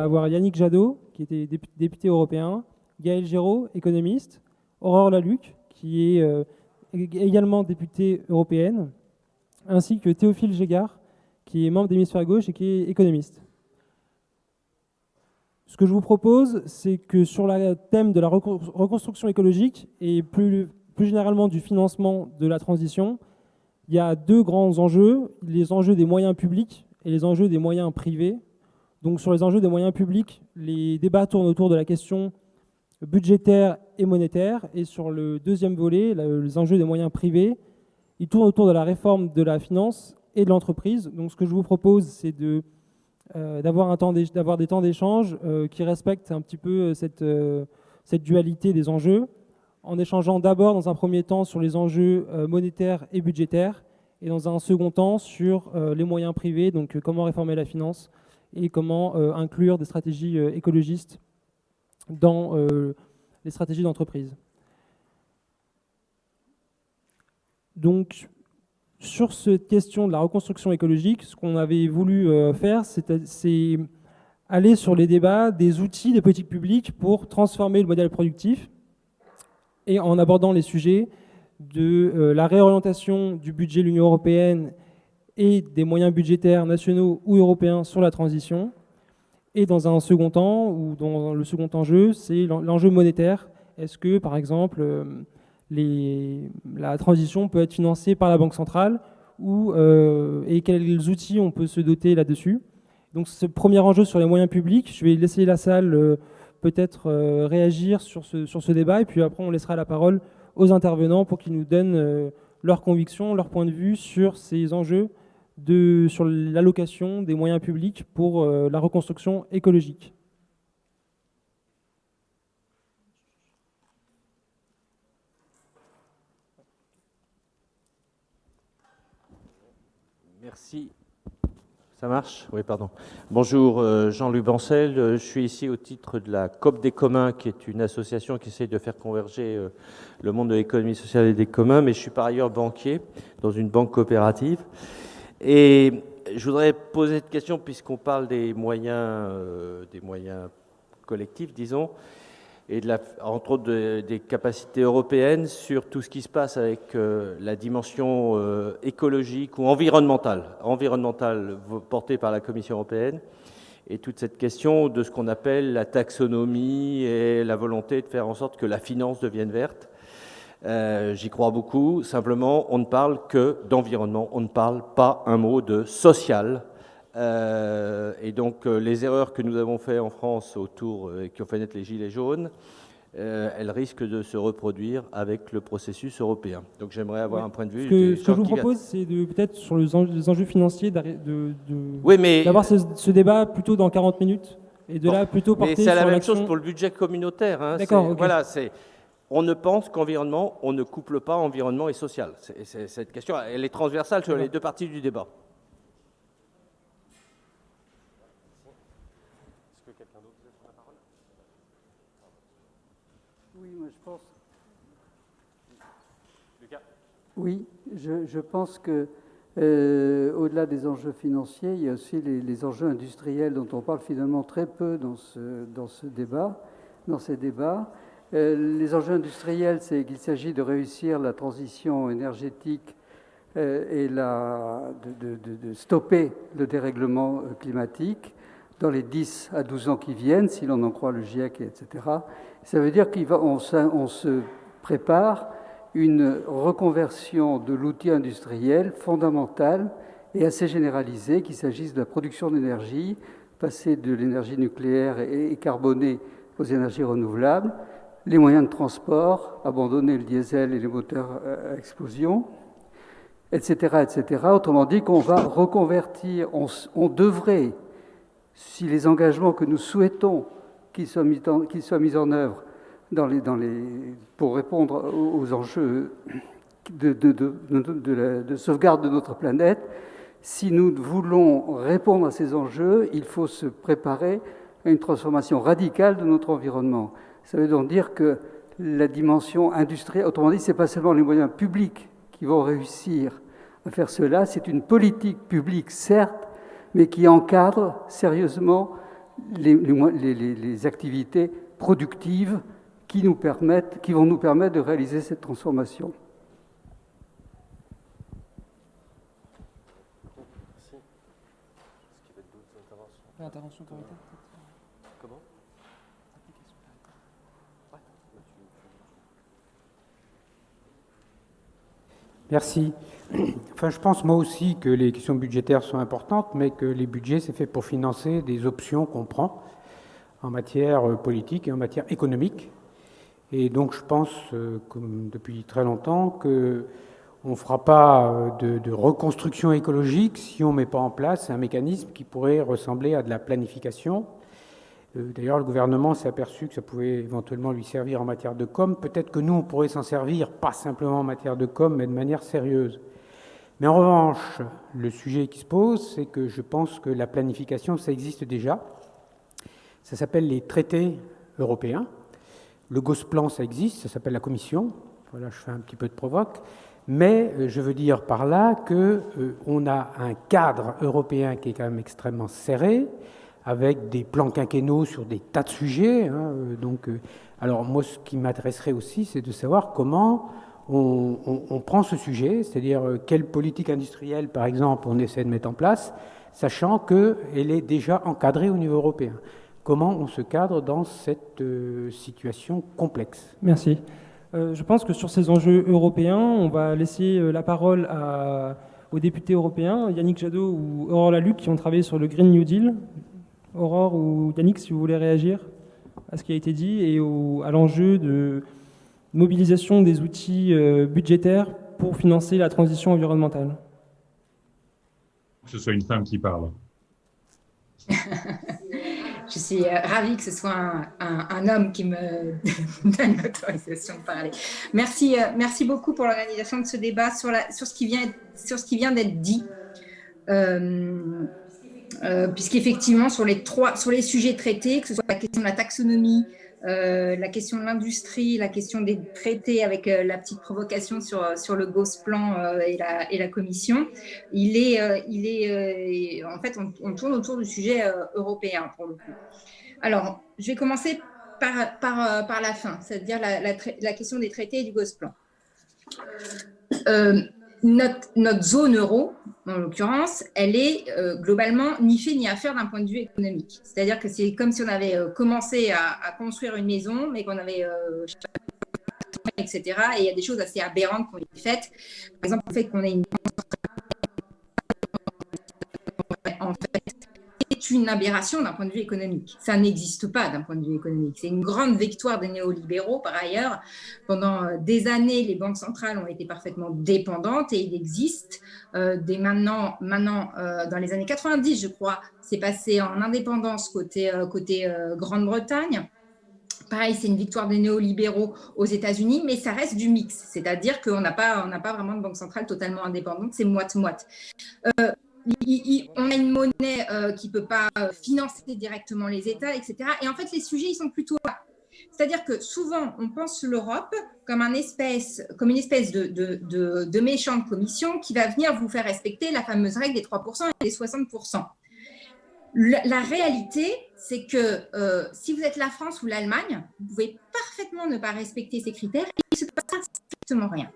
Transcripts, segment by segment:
avoir Yannick Jadot, qui était député européen, Gaël Géraud, économiste, Aurore Lalucq, qui est également députée européenne, ainsi que Théophile Gégard, qui est membre d'Hémisphère Gauche et qui est économiste. Ce que je vous propose, c'est que sur le thème de la reconstruction écologique et plus généralement du financement de la transition, il y a deux grands enjeux, les enjeux des moyens publics et les enjeux des moyens privés. Donc sur les enjeux des moyens publics, les débats tournent autour de la question budgétaire et monétaire. Et sur le deuxième volet, les enjeux des moyens privés, ils tournent autour de la réforme de la finance et de l'entreprise. Donc ce que je vous propose, c'est d'avoir des temps d'échange qui respectent un petit peu cette dualité des enjeux, en échangeant d'abord dans un premier temps sur les enjeux monétaires et budgétaires, et dans un second temps sur les moyens privés, donc comment réformer la finance et comment inclure des stratégies écologistes dans les stratégies d'entreprise. Donc, sur cette question de la reconstruction écologique, ce qu'on avait voulu faire, c'est aller sur les débats des outils des politiques publiques pour transformer le modèle productif, et en abordant les sujets de la réorientation du budget de l'Union européenne et des moyens budgétaires nationaux ou européens sur la transition. Et dans un second temps, ou dans le second enjeu, c'est l'enjeu monétaire. Est-ce que, par exemple, la transition peut être financée par la Banque centrale et quels outils on peut se doter là-dessus? Donc ce premier enjeu sur les moyens publics, je vais laisser la salle peut-être réagir sur ce débat, et puis après on laissera la parole aux intervenants pour qu'ils nous donnent leurs convictions, leur point de vue sur ces enjeux sur l'allocation des moyens publics pour la reconstruction écologique. Merci. Ça marche? Oui, pardon. Bonjour, Jean-Luc Bancel. Je suis ici au titre de la COP des communs, qui est une association qui essaie de faire converger le monde de l'économie sociale et des communs, mais je suis par ailleurs banquier dans une banque coopérative. Et je voudrais poser cette question, puisqu'on parle des moyens collectifs, disons, et entre autres des capacités européennes sur tout ce qui se passe avec la dimension écologique ou environnementale portée par la Commission européenne, et toute cette question de ce qu'on appelle la taxonomie et la volonté de faire en sorte que la finance devienne verte. J'y crois beaucoup. Simplement, on ne parle que d'environnement, on ne parle pas un mot de social. Et donc, les erreurs que nous avons faites en France qui ont fait naître les Gilets jaunes, elles risquent de se reproduire avec le processus européen. Donc, j'aimerais avoir un point de vue. Ce que je vous propose, c'est peut-être sur les enjeux financiers d'avoir ce débat plutôt dans 40 minutes, et de là plutôt porter sur l'action. Mais c'est la même chose pour le budget communautaire. Hein. D'accord. Okay. Voilà, on ne pense qu'environnement, on ne couple pas environnement et social. Cette question, elle est transversale sur les deux parties du débat. Est-ce que quelqu'un d'autre veut prendre la parole? Oui, moi je pense. Lucas? Oui, je pense que au-delà des enjeux financiers, il y a aussi les enjeux industriels dont on parle finalement très peu dans ces débats. Les enjeux industriels, c'est qu'il s'agit de réussir la transition énergétique et de stopper le dérèglement climatique dans les 10 à 12 ans qui viennent, si l'on en croit le GIEC, etc. Ça veut dire qu'on se prépare une reconversion de l'outil industriel fondamental et assez généralisé, qu'il s'agisse de la production d'énergie, passer de l'énergie nucléaire et carbonée aux énergies renouvelables, les moyens de transport, abandonner le diesel et les moteurs à explosion, etc., etc. Autrement dit, qu'on va reconvertir, on devrait, si les engagements que nous souhaitons qu'ils soient mis en œuvre pour répondre aux enjeux de sauvegarde de notre planète, si nous voulons répondre à ces enjeux, il faut se préparer à une transformation radicale de notre environnement. Ça veut donc dire que la dimension industrielle, autrement dit, ce n'est pas seulement les moyens publics qui vont réussir à faire cela, c'est une politique publique, certes, mais qui encadre sérieusement les activités productives qui vont nous permettre de réaliser cette transformation. Merci. Est-ce qu'il y avait d'autres interventions? Intervention Comment? Merci. Enfin, je pense moi aussi que les questions budgétaires sont importantes, mais que les budgets, c'est fait pour financer des options qu'on prend en matière politique et en matière économique. Et donc, je pense, comme depuis très longtemps, qu'on ne fera pas de reconstruction écologique si on ne met pas en place un mécanisme qui pourrait ressembler à de la planification. D'ailleurs, le gouvernement s'est aperçu que ça pouvait éventuellement lui servir en matière de com. Peut-être que nous, on pourrait s'en servir, pas simplement en matière de com, mais de manière sérieuse. Mais en revanche, le sujet qui se pose, c'est que je pense que la planification, ça existe déjà. Ça s'appelle les traités européens. Le Gosplan, ça existe, ça s'appelle la Commission. Voilà, je fais un petit peu de provoque. Mais je veux dire par là qu'on a un cadre européen qui est quand même extrêmement serré, avec des plans quinquennaux sur des tas de sujets. Alors moi, ce qui m'intéresserait aussi, c'est de savoir comment on prend ce sujet, c'est-à-dire quelle politique industrielle, par exemple, on essaie de mettre en place, sachant qu'elle est déjà encadrée au niveau européen. Comment on se cadre dans cette situation complexe? Merci. Je pense que sur ces enjeux européens, on va laisser la parole aux députés européens, Yannick Jadot ou Aurore Lalucq, qui ont travaillé sur le Green New Deal. Aurore ou Yannick, si vous voulez réagir à ce qui a été dit et à l'enjeu de mobilisation des outils budgétaires pour financer la transition environnementale. Que ce soit une femme qui parle. Je suis ravie que ce soit un homme qui me donne l'autorisation de parler. Merci beaucoup pour l'organisation de ce débat sur ce qui vient d'être dit. Puisqu'effectivement, sur les sujets traités, que ce soit la question de la taxonomie, la question de l'industrie, la question des traités avec la petite provocation sur le Gosplan et la Commission, en fait, on tourne autour du sujet européen pour le coup. Alors, je vais commencer par la fin, c'est-à-dire la question des traités et du Gosplan. Notre zone euro, en l'occurrence, elle est globalement ni fait ni à faire d'un point de vue économique. C'est-à-dire que c'est comme si on avait commencé à construire une maison, mais qu'on avait etc. Et il y a des choses assez aberrantes qui ont été faites. Par exemple, le fait qu'on ait en fait, c'est une aberration d'un point de vue économique. Ça n'existe pas d'un point de vue économique. C'est une grande victoire des néolibéraux, par ailleurs. Pendant des années, les banques centrales ont été parfaitement dépendantes et il existe maintenant, dans les années 90, je crois, c'est passé en indépendance côté Grande-Bretagne. Pareil, c'est une victoire des néolibéraux aux États-Unis, mais ça reste du mix. C'est-à-dire qu'on n'a pas vraiment de banque centrale totalement indépendante, c'est moite-moite. On a une monnaie qui ne peut pas financer directement les États, etc. Et en fait, les sujets, ils sont plutôt là. C'est-à-dire que souvent, on pense l'Europe comme une espèce de méchante commission qui va venir vous faire respecter la fameuse règle des 3% et des 60%. La réalité, c'est que si vous êtes la France ou l'Allemagne, vous pouvez parfaitement ne pas respecter ces critères et il ne se passe strictement rien.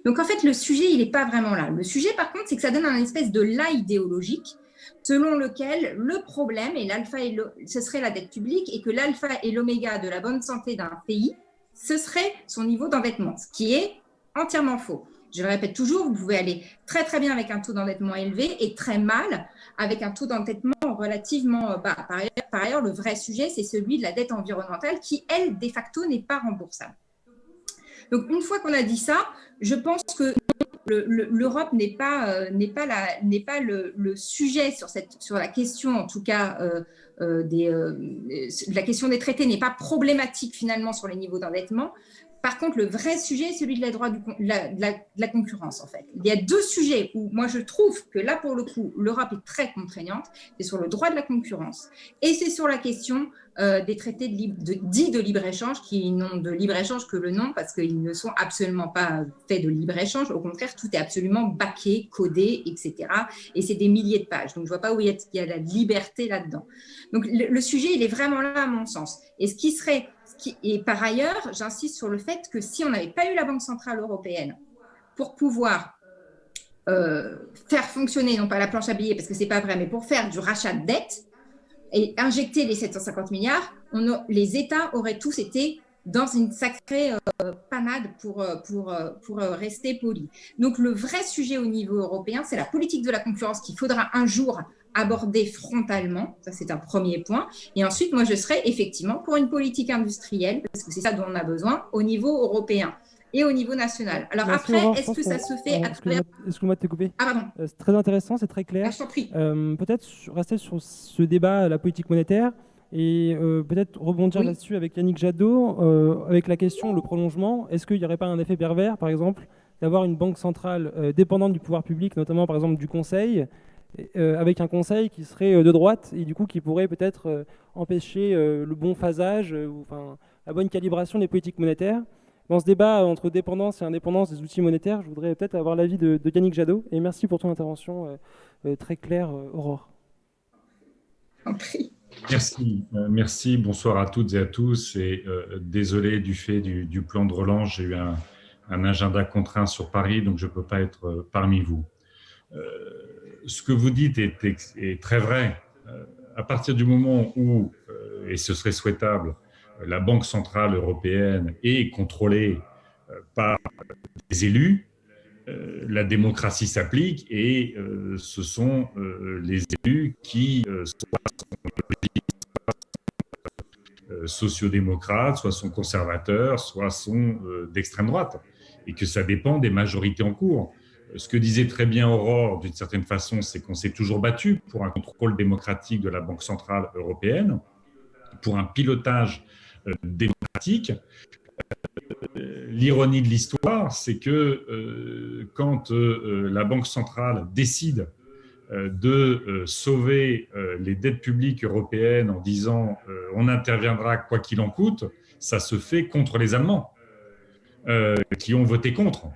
Donc, en fait, le sujet, il n'est pas vraiment là. Le sujet, par contre, c'est que ça donne un espèce de là idéologique selon lequel le problème, ce serait la dette publique et que l'alpha et l'oméga de la bonne santé d'un pays, ce serait son niveau d'endettement, ce qui est entièrement faux. Je le répète toujours, vous pouvez aller très, très bien avec un taux d'endettement élevé et très mal avec un taux d'endettement relativement bas. Par ailleurs, le vrai sujet, c'est celui de la dette environnementale qui, elle, de facto, n'est pas remboursable. Donc, une fois qu'on a dit ça, je pense que l'Europe n'est pas le sujet sur la question, en tout cas, la question des traités n'est pas problématique finalement sur les niveaux d'endettement, Par contre, le vrai sujet est celui de la concurrence, en fait. Il y a deux sujets où moi, je trouve que là, pour le coup, l'Europe est très contraignante. C'est sur le droit de la concurrence et c'est sur la question des traités dits de libre-échange qui n'ont de libre-échange que le nom parce qu'ils ne sont absolument pas faits de libre-échange. Au contraire, tout est absolument baqué, codé, etc. Et c'est des milliers de pages. Donc, je ne vois pas où il y a la liberté là-dedans. Donc, le sujet, il est vraiment là, à mon sens. Et et par ailleurs, j'insiste sur le fait que si on n'avait pas eu la Banque centrale européenne pour pouvoir faire fonctionner, non pas la planche à billets, parce que ce n'est pas vrai, mais pour faire du rachat de dette et injecter les 750 milliards, les États auraient tous été dans une sacrée panade pour rester polis. Donc, le vrai sujet au niveau européen, c'est la politique de la concurrence qu'il faudra un jour aborder frontalement. Ça, c'est un premier point. Et ensuite, moi, je serais effectivement pour une politique industrielle, parce que c'est ça dont on a besoin au niveau européen et au niveau national. Alors Merci, après, Aurore. est-ce que ça se fait à travers... Excuse-moi de te couper. Ah, pardon. C'est très intéressant, c'est très clair. Je t'en prie. Peut-être rester sur ce débat, la politique monétaire, et peut-être rebondir là-dessus avec Yannick Jadot, avec la question, le prolongement. Est-ce qu'il n'y aurait pas un effet pervers, par exemple, d'avoir une banque centrale dépendante du pouvoir public, notamment par exemple du Conseil, avec un Conseil qui serait de droite et du coup qui pourrait peut-être empêcher le bon phasage, enfin, la bonne calibration des politiques monétaires. Dans ce débat entre dépendance et indépendance des outils monétaires, je voudrais peut-être avoir l'avis de Yannick Jadot. Et merci pour ton intervention très claire, Aurore. Merci, merci. Bonsoir à toutes et à tous. Et désolé du fait du plan de relance, j'ai eu un agenda contraint sur Paris, donc je ne peux pas être parmi vous. Ce que vous dites est très vrai. À partir du moment où, et ce serait souhaitable, la Banque centrale européenne est contrôlée par des élus, la démocratie s'applique et ce sont les élus qui soit sont sociodémocrates, soit sont conservateurs, soit sont d'extrême droite, et que ça dépend des majorités en cours. Ce que disait très bien Aurore, d'une certaine façon, c'est qu'on s'est toujours battu pour un contrôle démocratique de la Banque centrale européenne, pour un pilotage démocratique. L'ironie de l'histoire, c'est que quand la Banque centrale décide de sauver les dettes publiques européennes en disant on interviendra quoi qu'il en coûte, ça se fait contre les Allemands qui ont voté contre.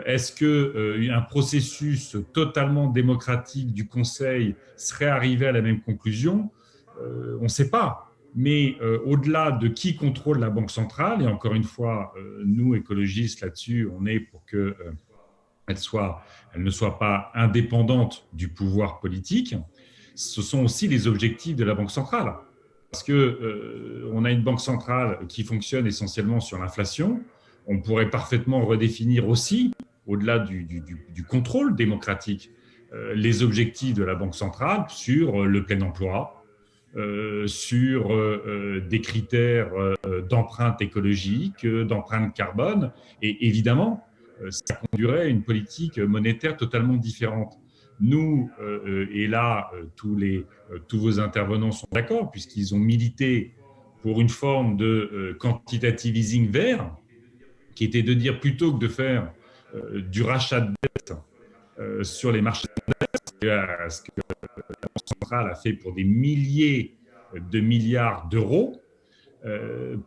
Est-ce qu'un processus totalement démocratique du Conseil serait arrivé à la même conclusion? On ne sait pas. Mais au-delà de qui contrôle la Banque centrale, et encore une fois, nous, écologistes, là-dessus, on est pour qu'elle ne soit pas indépendante du pouvoir politique, ce sont aussi les objectifs de la Banque centrale. Parce qu'on a une Banque centrale qui fonctionne essentiellement sur l'inflation. On pourrait parfaitement redéfinir aussi, au-delà du contrôle démocratique, les objectifs de la Banque centrale sur le plein emploi, sur des critères d'empreinte écologique, d'empreinte carbone, et évidemment, ça conduirait à une politique monétaire totalement différente. Nous, et là, tous vos intervenants sont d'accord, puisqu'ils ont milité pour une forme de quantitative easing vert, qui était de dire plutôt que de faire du rachat de dette sur les marchés de dette, ce que la Banque centrale a fait pour des milliers de milliards d'euros,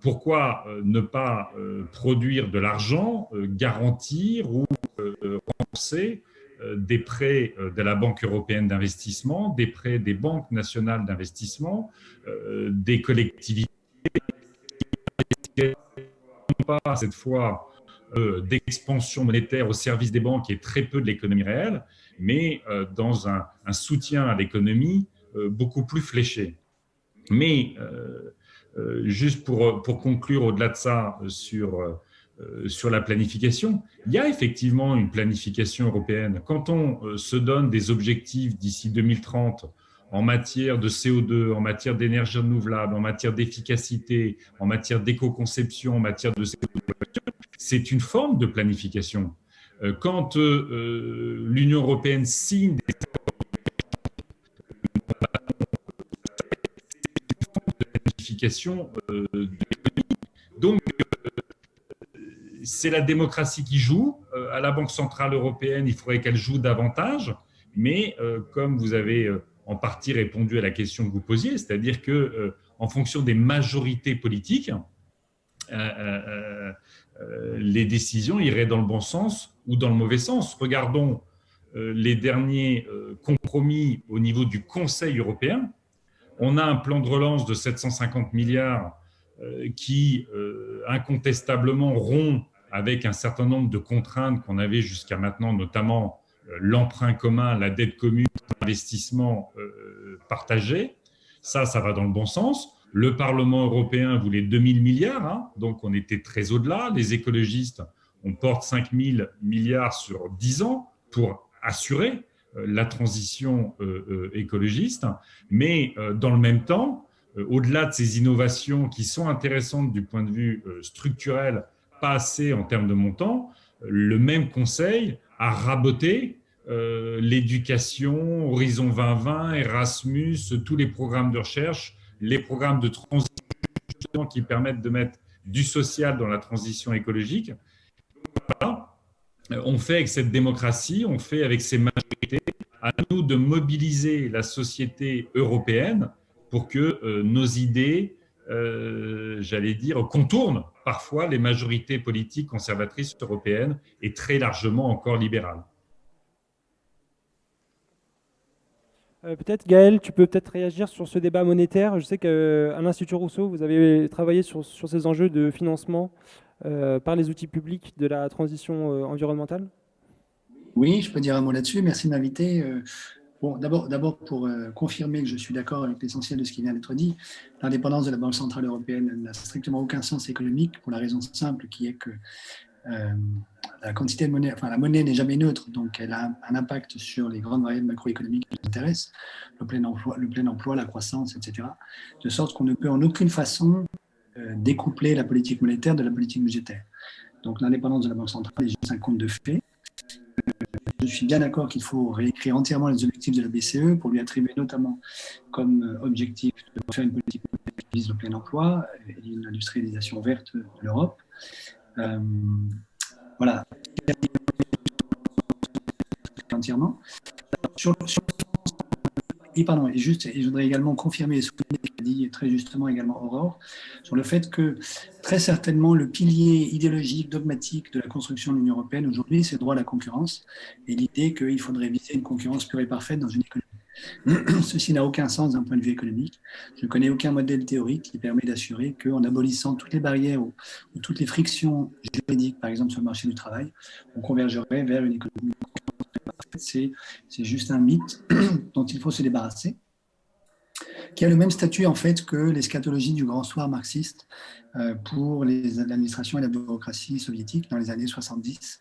pourquoi ne pas produire de l'argent, garantir ou rembourser des prêts de la Banque européenne d'investissement, des prêts des banques nationales d'investissement, des collectivités, pas cette fois d'expansion monétaire au service des banques et très peu de l'économie réelle, mais dans un soutien à l'économie beaucoup plus fléché. Mais juste pour conclure au-delà de ça sur la planification, il y a effectivement une planification européenne. Quand on se donne des objectifs d'ici 2030 en matière de CO2, en matière d'énergie renouvelable, en matière d'efficacité, en matière d'éco-conception, en matière de c'est une forme de planification. Quand l'Union européenne signe des planification de l'économie. Donc, c'est la démocratie qui joue. À la Banque centrale européenne, il faudrait qu'elle joue davantage. Mais comme vous avez en partie répondu à la question que vous posiez, c'est-à-dire que en fonction des majorités politiques, les décisions iraient dans le bon sens ou dans le mauvais sens. Regardons les derniers compromis au niveau du Conseil européen. On a un plan de relance de 750 milliards qui incontestablement rompt avec un certain nombre de contraintes qu'on avait jusqu'à maintenant, notamment l'emprunt commun, la dette commune, l'investissement partagé. Ça va dans le bon sens. Le Parlement européen voulait 2000 milliards, hein, donc on était très au-delà. Les écologistes, on porte 5000 milliards sur 10 ans pour assurer la transition écologiste. Mais dans le même temps, au-delà de ces innovations qui sont intéressantes du point de vue structurel, pas assez en termes de montant, le même Conseil a raboté l'éducation, Horizon 2020, Erasmus, tous les programmes de recherche, les programmes de transition qui permettent de mettre du social dans la transition écologique. Voilà. On fait avec cette démocratie, on fait avec ces majorités. À nous de mobiliser la société européenne pour que nos idées, j'allais dire, contournent parfois les majorités politiques conservatrices européennes et très largement encore libérales. Peut-être, Gaël, tu peux peut-être réagir sur ce débat monétaire. Je sais qu'à l'Institut Rousseau, vous avez travaillé sur ces enjeux de financement par les outils publics de la transition environnementale. Oui, je peux dire un mot là-dessus. Merci de m'inviter. Bon, d'abord pour confirmer que je suis d'accord avec l'essentiel de ce qui vient d'être dit, l'indépendance de la Banque centrale européenne n'a strictement aucun sens économique pour la raison simple qui est que la quantité de monnaie, enfin la monnaie n'est jamais neutre, donc elle a un impact sur les grandes variables macroéconomiques qui nous intéressent, le plein emploi, la croissance, etc. De sorte qu'on ne peut en aucune façon découpler la politique monétaire de la politique budgétaire. Donc l'indépendance de la Banque centrale est juste un conte de fées. Je suis bien d'accord qu'il faut réécrire entièrement les objectifs de la BCE pour lui attribuer notamment comme objectif de faire une politique qui vise le plein emploi et une industrialisation verte de l'Europe. Voilà. Entièrement. Et je voudrais également confirmer ce qu'a dit très justement également Aurore, sur le fait que très certainement le pilier idéologique, dogmatique de la construction de l'Union européenne aujourd'hui, c'est le droit à la concurrence et l'idée qu'il faudrait viser une concurrence pure et parfaite dans une économie. Ceci n'a aucun sens d'un point de vue économique. Je ne connais aucun modèle théorique qui permet d'assurer qu'en abolissant toutes les barrières ou toutes les frictions juridiques, par exemple sur le marché du travail, on convergerait vers une économie parfaite. C'est juste un mythe dont il faut se débarrasser, qui a le même statut en fait que l'eschatologie du grand soir marxiste pour l'administration et la bureaucratie soviétique dans les années 70-80,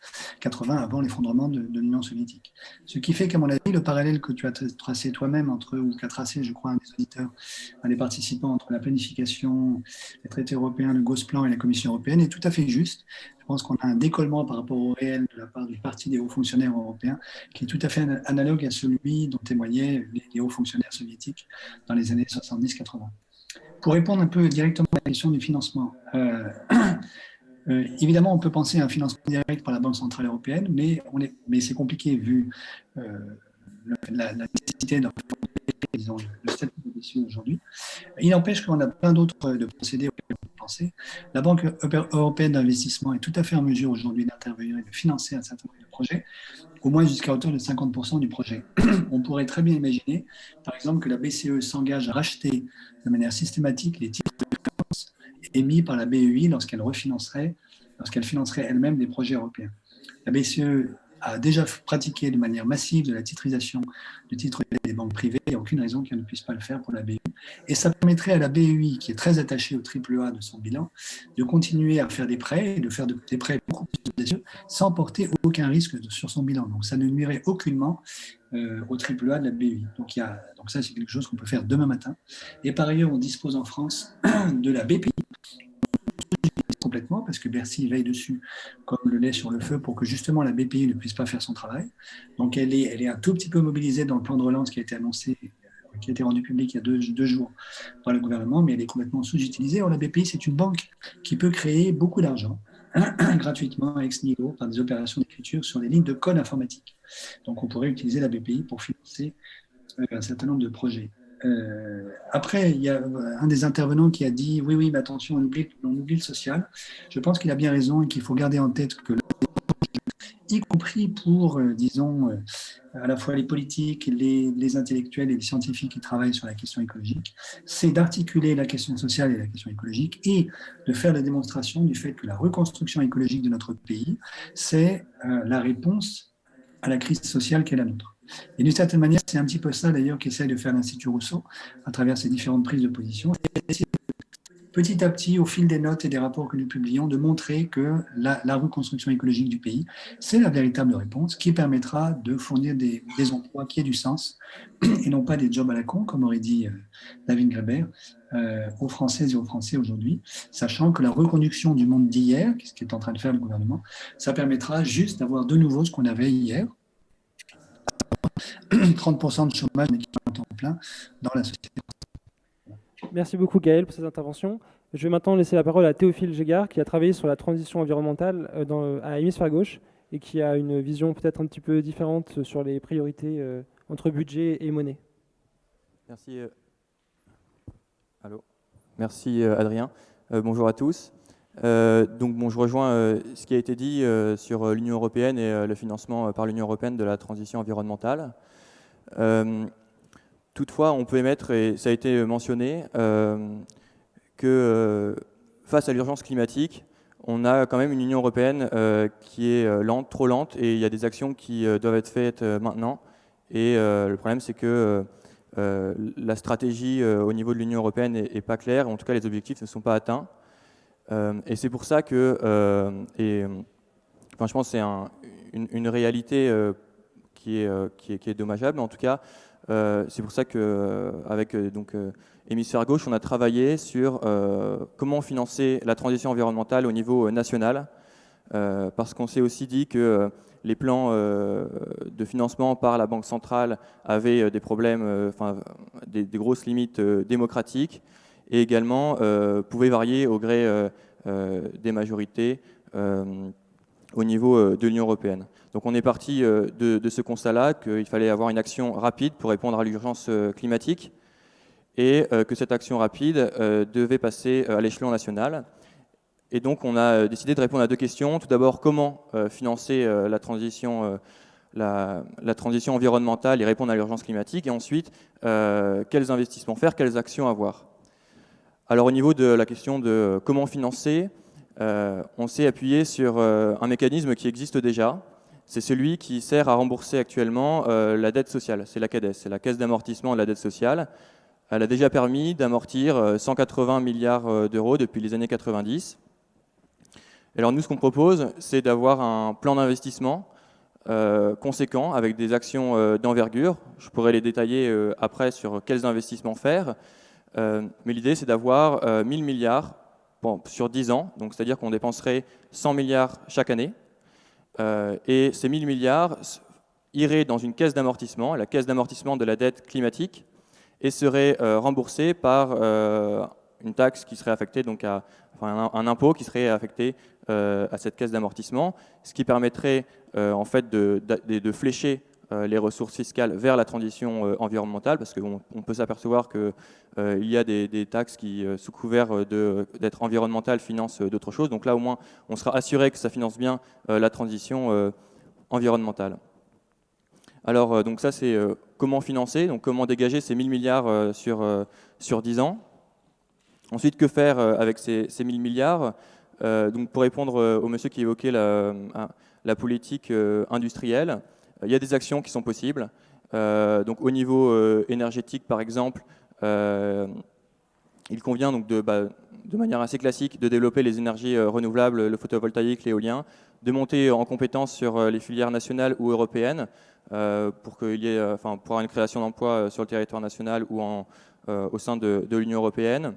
avant l'effondrement de l'Union soviétique. Ce qui fait qu'à mon avis, le parallèle que tu as tracé toi-même ou qu'a tracé, je crois, un des auditeurs, un des participants entre la planification, les traités européens, le Gosplan et la Commission européenne est tout à fait juste. Je pense qu'on a un décollement par rapport au réel de la part du Parti des hauts fonctionnaires européens qui est tout à fait analogue à celui dont témoignaient les hauts fonctionnaires soviétiques dans les années 70-80. Pour répondre un peu directement à la question du financement, évidemment, on peut penser à un financement direct par la Banque centrale européenne, mais c'est compliqué vu la nécessité de disons, le statut de BCE aujourd'hui. Il n'empêche qu'on a plein d'autres de procédés auxquels on peut penser. La Banque européenne d'investissement est tout à fait en mesure aujourd'hui d'intervenir et de financer un certain nombre de projets, au moins jusqu'à hauteur de 50% du projet. On pourrait très bien imaginer, par exemple, que la BCE s'engage à racheter de manière systématique les titres de France émis par la BEI lorsqu'elle financerait elle-même des projets européens. La BCE a déjà pratiqué de manière massive de la titrisation de titres des banques privées. Il n'y a aucune raison qu'elle ne puisse pas le faire pour la BEI. Et ça permettrait à la BEI, qui est très attachée au AAA de son bilan, de continuer à faire des prêts, et de faire des prêts beaucoup plus audacieux, sans porter aucun risque sur son bilan. Donc ça ne nuirait aucunement au AAA de la BEI. Donc ça, c'est quelque chose qu'on peut faire demain matin. Et par ailleurs, on dispose en France de la BPI, complètement, parce que Bercy veille dessus comme le lait sur le feu pour que justement la BPI ne puisse pas faire son travail. Donc elle est un tout petit peu mobilisée dans le plan de relance qui a été annoncé, qui a été rendu public il y a deux jours par le gouvernement, mais elle est complètement sous-utilisée. Or, la BPI, c'est une banque qui peut créer beaucoup d'argent gratuitement ex nihilo par des opérations d'écriture sur des lignes de code informatique. Donc on pourrait utiliser la BPI pour financer un certain nombre de projets. Après, il y a un des intervenants qui a dit « Oui, mais attention, on oublie le social ». Je pense qu'il a bien raison et qu'il faut garder en tête que, y compris pour, disons, à la fois les politiques, les intellectuels et les scientifiques qui travaillent sur la question écologique, c'est d'articuler la question sociale et la question écologique et de faire la démonstration du fait que la reconstruction écologique de notre pays, c'est la réponse à la crise sociale qui est la nôtre. Et d'une certaine manière, c'est un petit peu ça d'ailleurs qu'essaie de faire l'Institut Rousseau à travers ses différentes prises de position. Petit à petit, au fil des notes et des rapports que nous publions, de montrer que la reconstruction écologique du pays, c'est la véritable réponse qui permettra de fournir des emplois qui aient du sens et non pas des jobs à la con, comme aurait dit David Graeber, aux Françaises et aux Français aujourd'hui, sachant que la reconduction du monde d'hier, ce qui est en train de faire le gouvernement, ça permettra juste d'avoir de nouveau ce qu'on avait hier, 30% de chômage mais qui est en temps plein dans la société. Merci beaucoup Gaël pour cette intervention. Je vais maintenant laisser la parole à Théophile Gégard qui a travaillé sur la transition environnementale à Hémisphère Gauche et qui a une vision peut-être un petit peu différente sur les priorités entre budget et monnaie. Merci. Allô. Merci Adrien. Bonjour à tous. Je rejoins ce qui a été dit sur l'Union européenne et le financement par l'Union européenne de la transition environnementale. Toutefois, on peut émettre, et ça a été mentionné, que face à l'urgence climatique, on a quand même une Union européenne qui est lente, trop lente, et il y a des actions qui doivent être faites maintenant. Et le problème, c'est que la stratégie au niveau de l'Union européenne n'est pas claire, en tout cas les objectifs ne sont pas atteints. Et c'est pour ça que, je pense que c'est une réalité qui est dommageable, mais en tout cas, c'est pour ça qu'avec Hémisphère Gauche, on a travaillé sur comment financer la transition environnementale au niveau national, parce qu'on s'est aussi dit que les plans de financement par la Banque centrale avaient des problèmes, des grosses limites démocratiques, et également pouvaient varier au gré des majorités au niveau de l'Union européenne. Donc on est parti de ce constat-là, qu'il fallait avoir une action rapide pour répondre à l'urgence climatique et que cette action rapide devait passer à l'échelon national. Et donc on a décidé de répondre à deux questions. Tout d'abord, comment financer la transition environnementale et répondre à l'urgence climatique, et ensuite, quels investissements faire, quelles actions avoir. Alors au niveau de la question de comment financer, on s'est appuyé sur un mécanisme qui existe déjà. C'est celui qui sert à rembourser actuellement la dette sociale. C'est la CADES, c'est la Caisse d'amortissement de la dette sociale. Elle a déjà permis d'amortir 180 milliards d'euros depuis les années 90. Alors nous, ce qu'on propose, c'est d'avoir un plan d'investissement conséquent avec des actions d'envergure. Je pourrais les détailler après sur quels investissements faire. Mais l'idée, c'est d'avoir 1000 milliards sur 10 ans, donc c'est-à-dire qu'on dépenserait 100 milliards chaque année. Et ces 1000 milliards iraient dans une caisse d'amortissement, la caisse d'amortissement de la dette climatique, et seraient remboursés par une taxe qui serait affectée, donc un impôt qui serait affecté à cette caisse d'amortissement, ce qui permettrait en fait de flécher les ressources fiscales vers la transition environnementale, parce qu'on peut s'apercevoir qu'il y a des taxes qui, sous couvert d'être environnementales, financent d'autres choses. Donc là, au moins, on sera assuré que ça finance bien la transition environnementale. Alors, donc ça, c'est comment financer, donc comment dégager ces 1000 milliards sur 10 ans. Ensuite, que faire avec ces 1000 milliards donc pour répondre au monsieur qui évoquait la politique industrielle, il y a des actions qui sont possibles. Donc au niveau énergétique, par exemple, il convient donc de manière assez classique de développer les énergies renouvelables, le photovoltaïque, l'éolien, de monter en compétence sur les filières nationales ou européennes pour qu'il y ait, pour avoir une création d'emplois sur le territoire national ou au sein de l'Union européenne.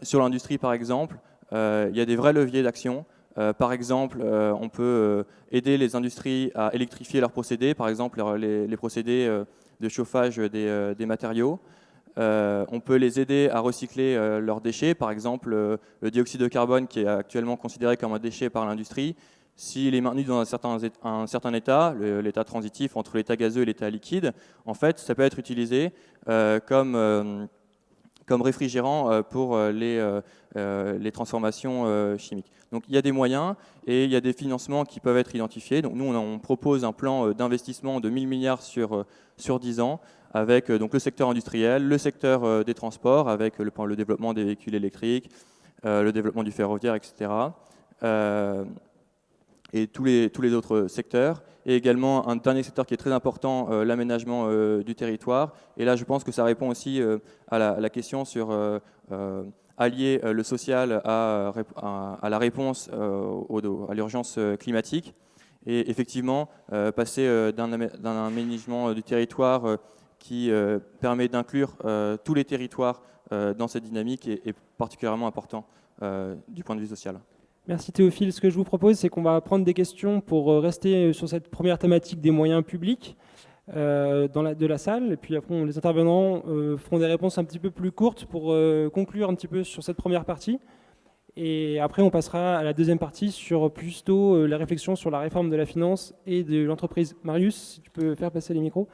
Sur l'industrie, par exemple, il y a des vrais leviers d'action. Par exemple, on peut aider les industries à électrifier leurs procédés, par exemple les procédés de chauffage des matériaux. On peut les aider à recycler leurs déchets. Par exemple, le dioxyde de carbone qui est actuellement considéré comme un déchet par l'industrie, s'il est maintenu dans un certain état, l'état transitif entre l'état gazeux et l'état liquide, en fait, ça peut être utilisé comme réfrigérant pour les transformations chimiques. Donc il y a des moyens et il y a des financements qui peuvent être identifiés. Donc nous, on propose un plan d'investissement de 1 000 milliards sur 10 ans avec donc, le secteur industriel, le secteur des transports, avec le développement des véhicules électriques, le développement du ferroviaire, etc. Et tous les autres secteurs. Et également un dernier secteur qui est très important, l'aménagement du territoire. Et là, je pense que ça répond aussi à la question sur allier le social à la réponse à l'urgence climatique. Et effectivement, passer d'un aménagement du territoire qui permet d'inclure tous les territoires dans cette dynamique est particulièrement important du point de vue social. Merci Théophile. Ce que je vous propose, c'est qu'on va prendre des questions pour rester sur cette première thématique des moyens publics de la salle. Et puis après, les intervenants feront des réponses un petit peu plus courtes pour conclure un petit peu sur cette première partie. Et après, on passera à la deuxième partie sur plutôt la réflexion sur la réforme de la finance et de l'entreprise. Marius, si tu peux faire passer les micros.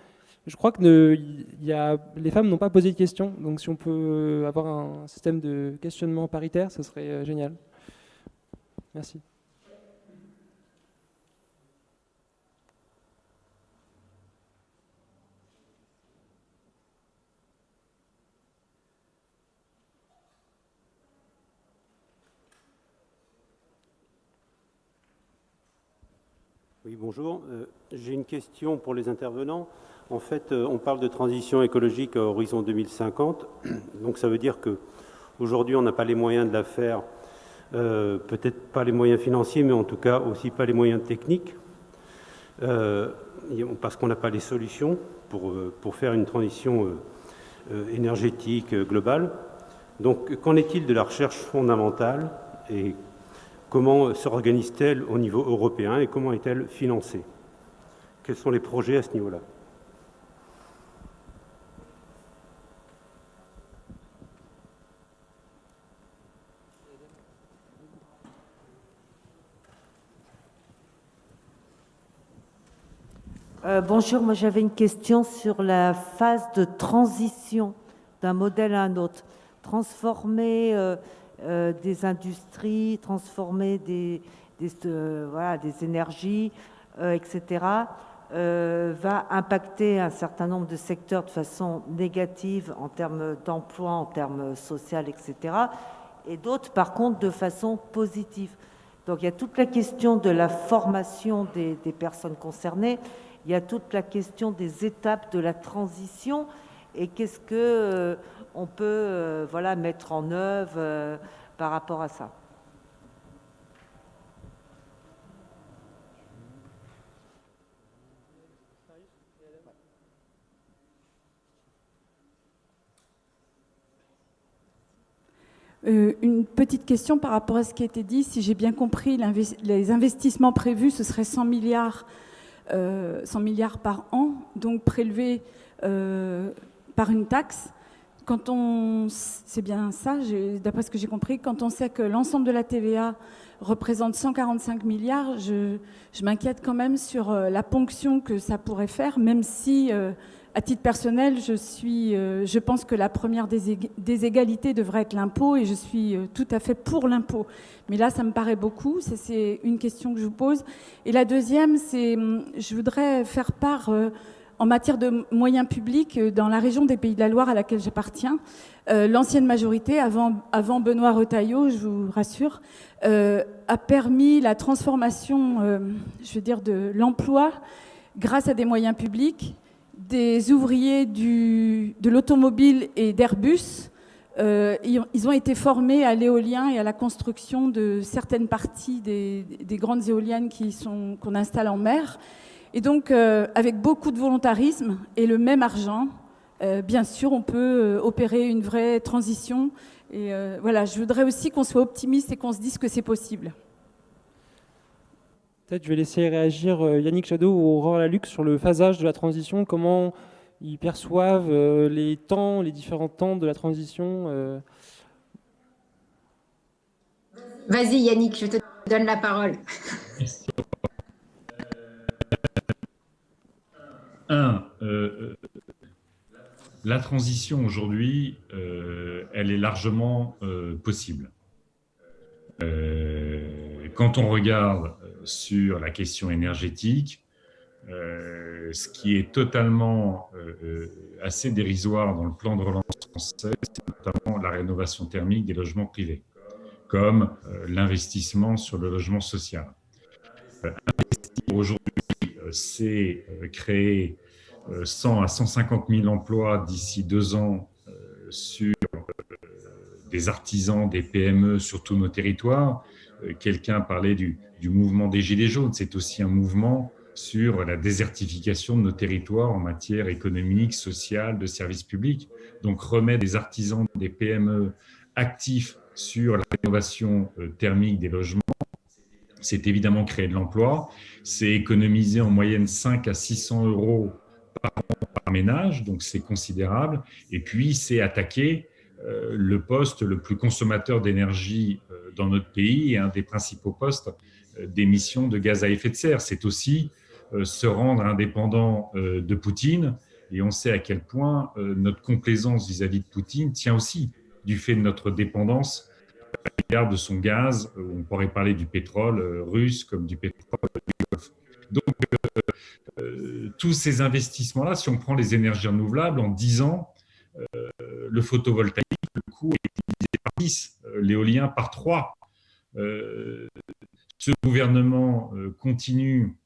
Je crois que les femmes n'ont pas posé de questions. Donc si on peut avoir un système de questionnement paritaire, ce serait génial. Merci. Oui, bonjour. J'ai une question pour les intervenants. En fait, on parle de transition écologique à horizon 2050. Donc ça veut dire qu'aujourd'hui, on n'a pas les moyens de la faire. Peut-être pas les moyens financiers, mais en tout cas aussi pas les moyens techniques, parce qu'on n'a pas les solutions pour faire une transition énergétique globale. Donc, qu'en est-il de la recherche fondamentale et comment s'organise-t-elle au niveau européen et comment est-elle financée? Quels sont les projets à ce niveau-là? Bonjour, moi j'avais une question sur la phase de transition d'un modèle à un autre. Transformer des industries, transformer des énergies, etc., va impacter un certain nombre de secteurs de façon négative en termes d'emploi, en termes social, etc., et d'autres par contre de façon positive. Donc il y a toute la question de la formation des personnes concernées. Il y a toute la question des étapes de la transition et qu'est-ce que on peut mettre en œuvre par rapport à ça. Une petite question par rapport à ce qui a été dit. Si j'ai bien compris, les investissements prévus, ce serait 100 milliards par an, donc prélevés par une taxe. C'est bien ça, d'après ce que j'ai compris, quand on sait que l'ensemble de la TVA représente 145 milliards, je m'inquiète quand même sur la ponction que ça pourrait faire, même si, à titre personnel, je pense que la première des égalités devrait être l'impôt et je suis tout à fait pour l'impôt. Mais là, ça me paraît beaucoup, c'est une question que je vous pose. Et la deuxième, je voudrais faire part, en matière de moyens publics, dans la région des Pays de la Loire à laquelle j'appartiens, l'ancienne majorité, avant Benoît Retailleau, je vous rassure, a permis la transformation, de l'emploi grâce à des moyens publics, des ouvriers de l'automobile et d'Airbus. Ils ont été formés à l'éolien et à la construction de certaines parties des grandes éoliennes qu'on installe en mer. Et donc, avec beaucoup de volontarisme et le même argent, bien sûr, on peut opérer une vraie transition. Et je voudrais aussi qu'on soit optimiste et qu'on se dise que c'est possible. Peut-être je vais laisser réagir Yannick Jadot ou Aurore Lalux sur le phasage de la transition, comment ils perçoivent les différents temps de la transition. Vas-y Yannick, je te donne la parole. La transition aujourd'hui, elle est largement possible. Quand on regarde sur la question énergétique, ce qui est totalement assez dérisoire dans le plan de relance français, c'est notamment la rénovation thermique des logements privés, comme l'investissement sur le logement social. Aujourd'hui, c'est créer 100 à 150 000 emplois d'ici 2 ans sur des artisans, des PME sur tous nos territoires. Quelqu'un parlait du mouvement des Gilets jaunes. C'est aussi un mouvement sur la désertification de nos territoires en matière économique, sociale, de services publics. Donc remettre des artisans, des PME actifs sur la rénovation thermique des logements, c'est évidemment créer de l'emploi, c'est économiser en moyenne 5 à 600 euros par an par ménage, donc c'est considérable. Et puis, c'est attaquer le poste le plus consommateur d'énergie dans notre pays et un des principaux postes d'émissions de gaz à effet de serre. C'est aussi se rendre indépendant de Poutine. Et on sait à quel point notre complaisance vis-à-vis de Poutine tient aussi du fait de notre dépendance à l'égard de son gaz. On pourrait parler du pétrole russe comme du pétrole du Golfe. Donc, tous ces investissements-là, si on prend les énergies renouvelables, en 10 ans, le photovoltaïque, le coût est divisé par 10, l'éolien par 3. Ce gouvernement continue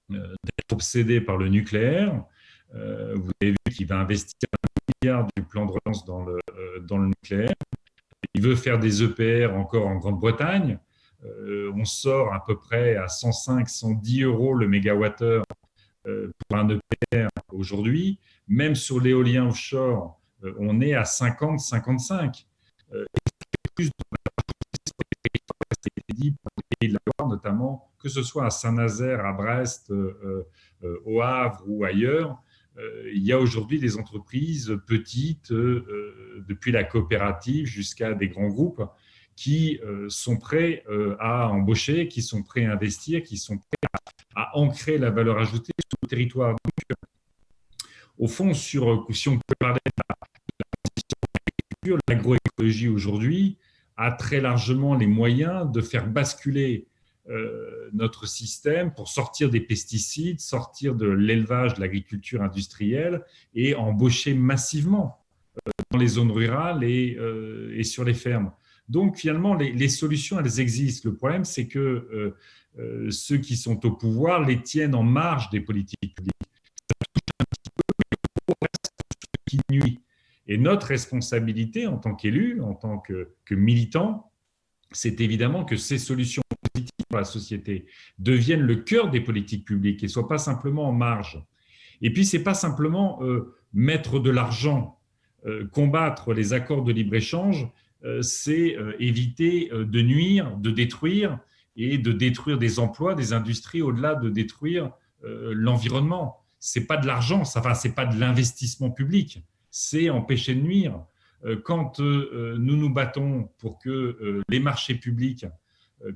d'être obsédé par le nucléaire. Vous avez vu qu'il va investir 1 milliard du plan de relance dans le nucléaire. Il veut faire des EPR encore en Grande-Bretagne. On sort à peu près à 105, 110 euros le mégawattheure pour un EPR aujourd'hui. Même sur l'éolien offshore, on est à 50, 55. Plus de dit pour les pays de la Loire, notamment, que ce soit à Saint-Nazaire, à Brest, au Havre ou ailleurs, il y a aujourd'hui des entreprises petites, depuis la coopérative jusqu'à des grands groupes, qui sont prêts à embaucher, qui sont prêts à investir, qui sont prêts à ancrer la valeur ajoutée sur le territoire. Donc, au fond, si on peut parler de l'agriculture, l'agroécologie aujourd'hui a très largement les moyens de faire basculer notre système pour sortir des pesticides, sortir de l'élevage, de l'agriculture industrielle et embaucher massivement dans les zones rurales et sur les fermes. Donc finalement, les solutions, elles existent. Le problème, c'est que ceux qui sont au pouvoir les tiennent en marge des politiques publiques. Ça touche un petit peu, mais au reste, ce qui nuit. Et notre responsabilité en tant qu'élus, en tant que militants, c'est évidemment que ces solutions positives pour la société deviennent le cœur des politiques publiques et ne soient pas simplement en marge. Et puis, ce n'est pas simplement mettre de l'argent, combattre les accords de libre-échange, c'est éviter de nuire, de détruire et de détruire des emplois, des industries, au-delà de détruire l'environnement. Ce n'est pas de l'argent, ce n'est pas de l'investissement public, c'est empêcher de nuire. Quand nous nous battons pour que les marchés publics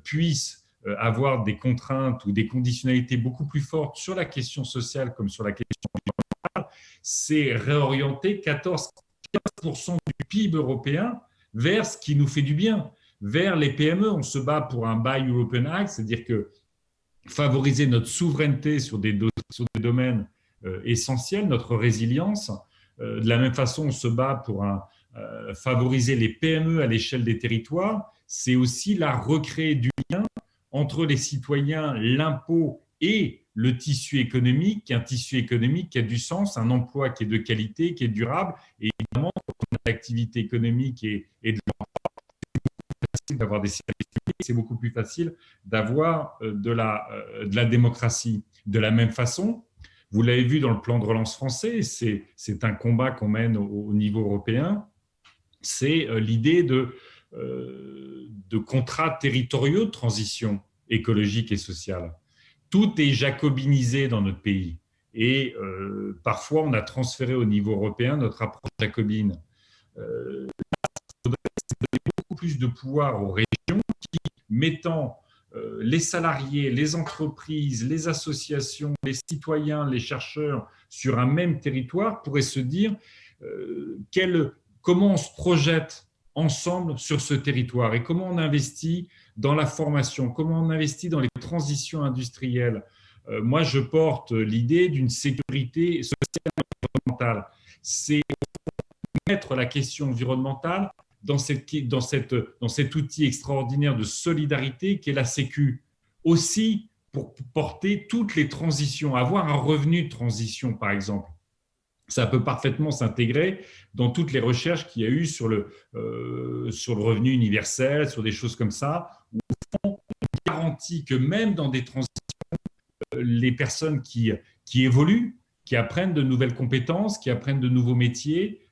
puissent avoir des contraintes ou des conditionnalités beaucoup plus fortes sur la question sociale comme sur la question environnementale, c'est réorienter 14% du PIB européen vers ce qui nous fait du bien, vers les PME. On se bat pour un Buy European Act, c'est-à-dire que favoriser notre souveraineté sur des domaines essentiels, notre résilience. De la même façon, on se bat pour favoriser les PME à l'échelle des territoires. C'est aussi la recréer du lien entre les citoyens, l'impôt et le tissu économique, un tissu économique qui a du sens, un emploi qui est de qualité, qui est durable. Et évidemment, quand on a l'activité économique et de l'emploi, c'est beaucoup plus facile d'avoir des services publics, c'est beaucoup plus facile d'avoir de la démocratie. De la même façon, vous l'avez vu dans le plan de relance français, c'est un combat qu'on mène au niveau européen, c'est l'idée de contrats territoriaux de transition écologique et sociale. Tout est jacobinisé dans notre pays. Et parfois, on a transféré au niveau européen notre approche jacobine. Il faudrait donner beaucoup plus de pouvoir aux régions qui, mettant les salariés, les entreprises, les associations, les citoyens, les chercheurs sur un même territoire, pourraient se dire comment on se projette ensemble sur ce territoire et comment on investit dans la formation, comment on investit dans les transitions industrielles. Moi, je porte l'idée d'une sécurité sociale et environnementale. C'est mettre la question environnementale dans cet outil extraordinaire de solidarité qu'est la Sécu. Aussi, pour porter toutes les transitions, avoir un revenu de transition, par exemple. Ça peut parfaitement s'intégrer dans toutes les recherches qu'il y a eu sur le revenu universel, sur des choses comme ça, où on garantit que même dans des transitions, les personnes qui évoluent, qui apprennent de nouvelles compétences, qui apprennent de nouveaux métiers,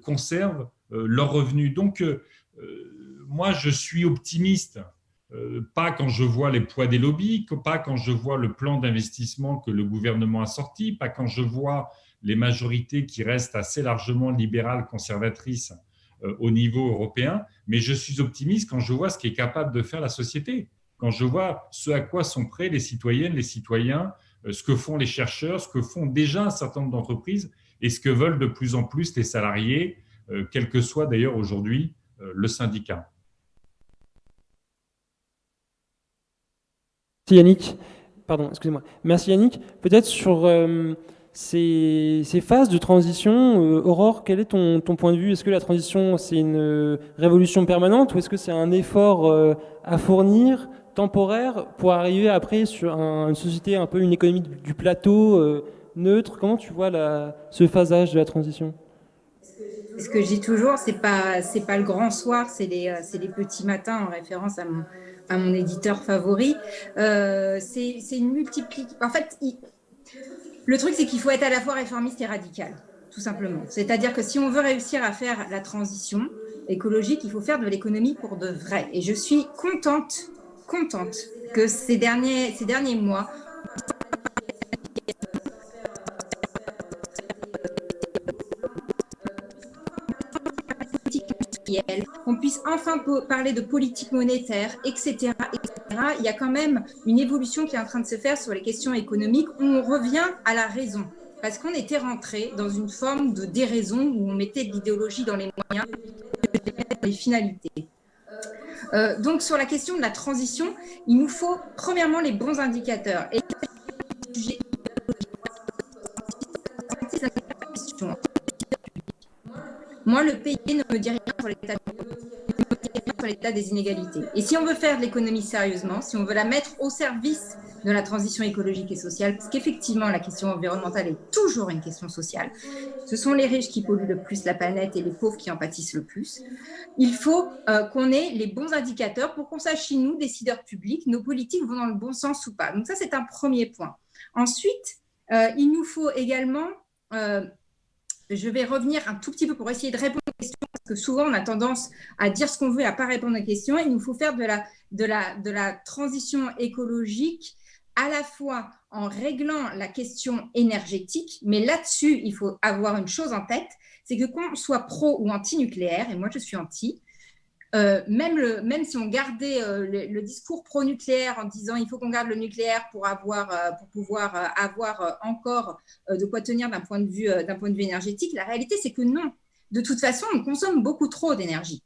conservent leurs revenus. Donc, moi, je suis optimiste, pas quand je vois les poids des lobbies, pas quand je vois le plan d'investissement que le gouvernement a sorti, pas quand je vois les majorités qui restent assez largement libérales, conservatrices au niveau européen, mais je suis optimiste quand je vois ce qu'est capable de faire la société, quand je vois ce à quoi sont prêts les citoyennes, les citoyens, ce que font les chercheurs, ce que font déjà un certain nombre d'entreprises et ce que veulent de plus en plus les salariés, quel que soit d'ailleurs aujourd'hui le syndicat. Merci Yannick. Pardon, excusez-moi. Merci Yannick. Peut-être sur ces phases de transition, Aurore, quel est ton point de vue? Est-ce que la transition, c'est une révolution permanente ou est-ce que c'est un effort à fournir, temporaire, pour arriver après sur une société, un peu une économie du plateau neutre? Comment tu vois ce phasage de la transition? Ce que je dis toujours, c'est pas le grand soir, c'est les petits matins, en référence à mon éditeur favori. C'est une multiplication. En fait, le truc, c'est qu'il faut être à la fois réformiste et radical, tout simplement. C'est-à-dire que si on veut réussir à faire la transition écologique, il faut faire de l'économie pour de vrai. Et je suis contente que ces derniers mois, qu'on puisse enfin parler de politique monétaire, etc., etc. Il y a quand même une évolution qui est en train de se faire sur les questions économiques où on revient à la raison. Parce qu'on était rentré dans une forme de déraison où on mettait de l'idéologie dans les moyens, dans les finalités. Donc, sur la question de la transition, il nous faut premièrement les bons indicateurs. Et moi, le pays ne me dit rien sur l'état des inégalités. Et si on veut faire de l'économie sérieusement, si on veut la mettre au service de la transition écologique et sociale, parce qu'effectivement, la question environnementale est toujours une question sociale. Ce sont les riches qui polluent le plus la planète et les pauvres qui en pâtissent le plus. Il faut qu'on ait les bons indicateurs pour qu'on sache si nous, décideurs publics, nos politiques vont dans le bon sens ou pas. Donc ça, c'est un premier point. Ensuite, il nous faut également... je vais revenir un tout petit peu pour essayer de répondre aux questions, parce que souvent, on a tendance à dire ce qu'on veut et à ne pas répondre aux questions. Il nous faut faire de la transition écologique à la fois en réglant la question énergétique, mais là-dessus, il faut avoir une chose en tête, c'est que qu'on soit pro ou anti-nucléaire, et moi je suis anti, même si on gardait le discours pro-nucléaire en disant il faut qu'on garde le nucléaire pour pouvoir avoir encore de quoi tenir d'un point de vue énergétique, la réalité c'est que non. De toute façon, on consomme beaucoup trop d'énergie